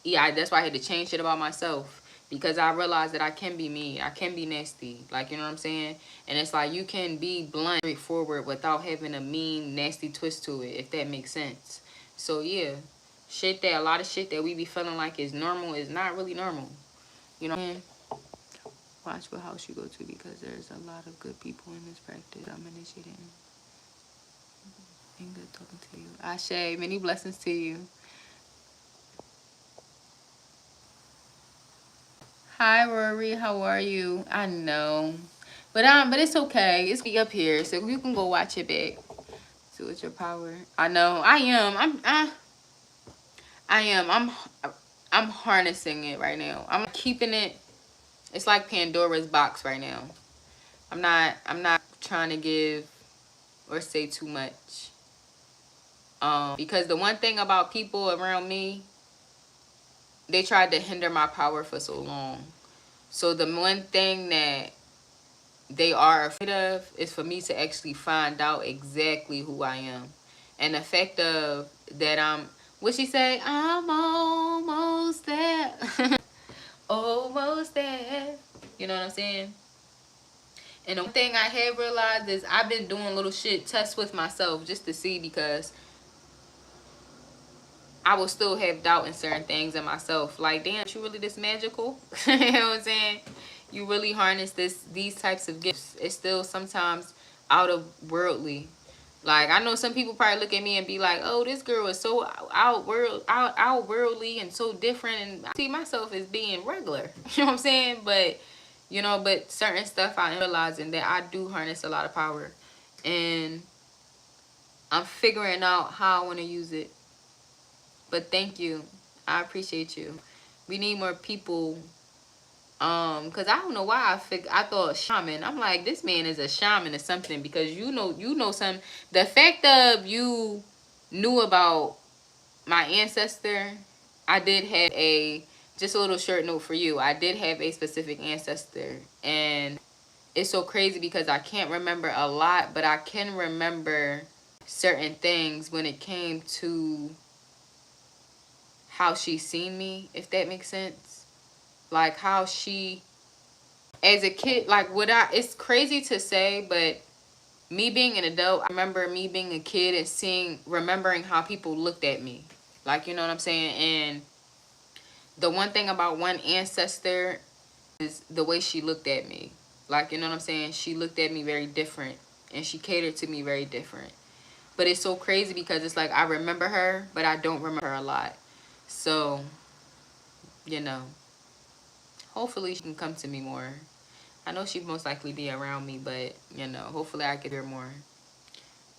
Yeah, that's why I had to change shit about myself, because I realized that I can be mean. I can be nasty. Like, you know what I'm saying? And it's like, you can be blunt, straightforward, without having a mean, nasty twist to it, if that makes sense. So, yeah, a lot of shit that we be feeling like is normal is not really normal. You know what I mean? Watch what house you go to, because there's a lot of good people in this practice. I'm initiating. Ain't good talking to you. Ashe, many blessings to you. Hi, Rory. How are you? I know, but it's okay. It's be up here, so you can go watch it back. So it's your power. I know. I am. I am. I'm harnessing it right now. I'm keeping it. It's like Pandora's box right now. I'm not trying to give or say too much. Because the one thing about people around me, they tried to hinder my power for so long. So the one thing that they are afraid of is for me to actually find out exactly who I am. And the fact of that what she say? I'm almost there. Almost there. You know what I'm saying? And the one thing I have realized is I've been doing little shit tests with myself just to see, because I will still have doubt in certain things in myself. Like, damn, you really this magical? You know what I'm saying? You really harness these types of gifts. It's still sometimes out of worldly. Like, I know some people probably look at me and be like, oh, this girl is so outworldly and so different. And I see myself as being regular. You know what I'm saying? But, you know, but certain stuff I'm realizing that I do harness a lot of power. And I'm figuring out how I want to use it. But thank you. I appreciate you. We need more people. Cause I don't know why I thought shaman. I'm like, this man is a shaman or something, because you know some. The fact of you knew about my ancestor, I did have just a little short note for you. I did have a specific ancestor, and it's so crazy because I can't remember a lot, but I can remember certain things when it came to how she seen me, if that makes sense. Like how she, as a kid, like it's crazy to say, but me being an adult, I remember me being a kid and remembering how people looked at me. Like, you know what I'm saying? And the one thing about one ancestor is the way she looked at me. Like, you know what I'm saying? She looked at me very different, and she catered to me very different. But it's so crazy because it's like I remember her, but I don't remember her a lot. So, you know, hopefully she can come to me more. I know she'd most likely be around me, but, you know, hopefully I could hear more.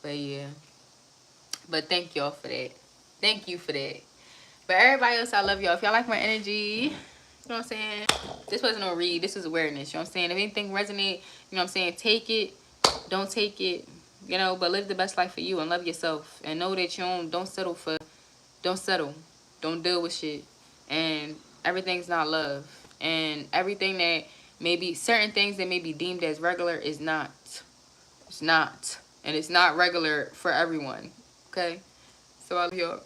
But, yeah. But thank y'all for that. Thank you for that. But everybody else, I love y'all. If y'all like my energy, you know what I'm saying? This wasn't no read. This was awareness. You know what I'm saying? If anything resonate, you know what I'm saying? Take it. Don't take it. You know, but live the best life for you and love yourself. And know that you don't settle. Don't deal with shit. And everything's not love. And everything that certain things that may be deemed as regular is not. It's not. And it's not regular for everyone. Okay? So I love y'all.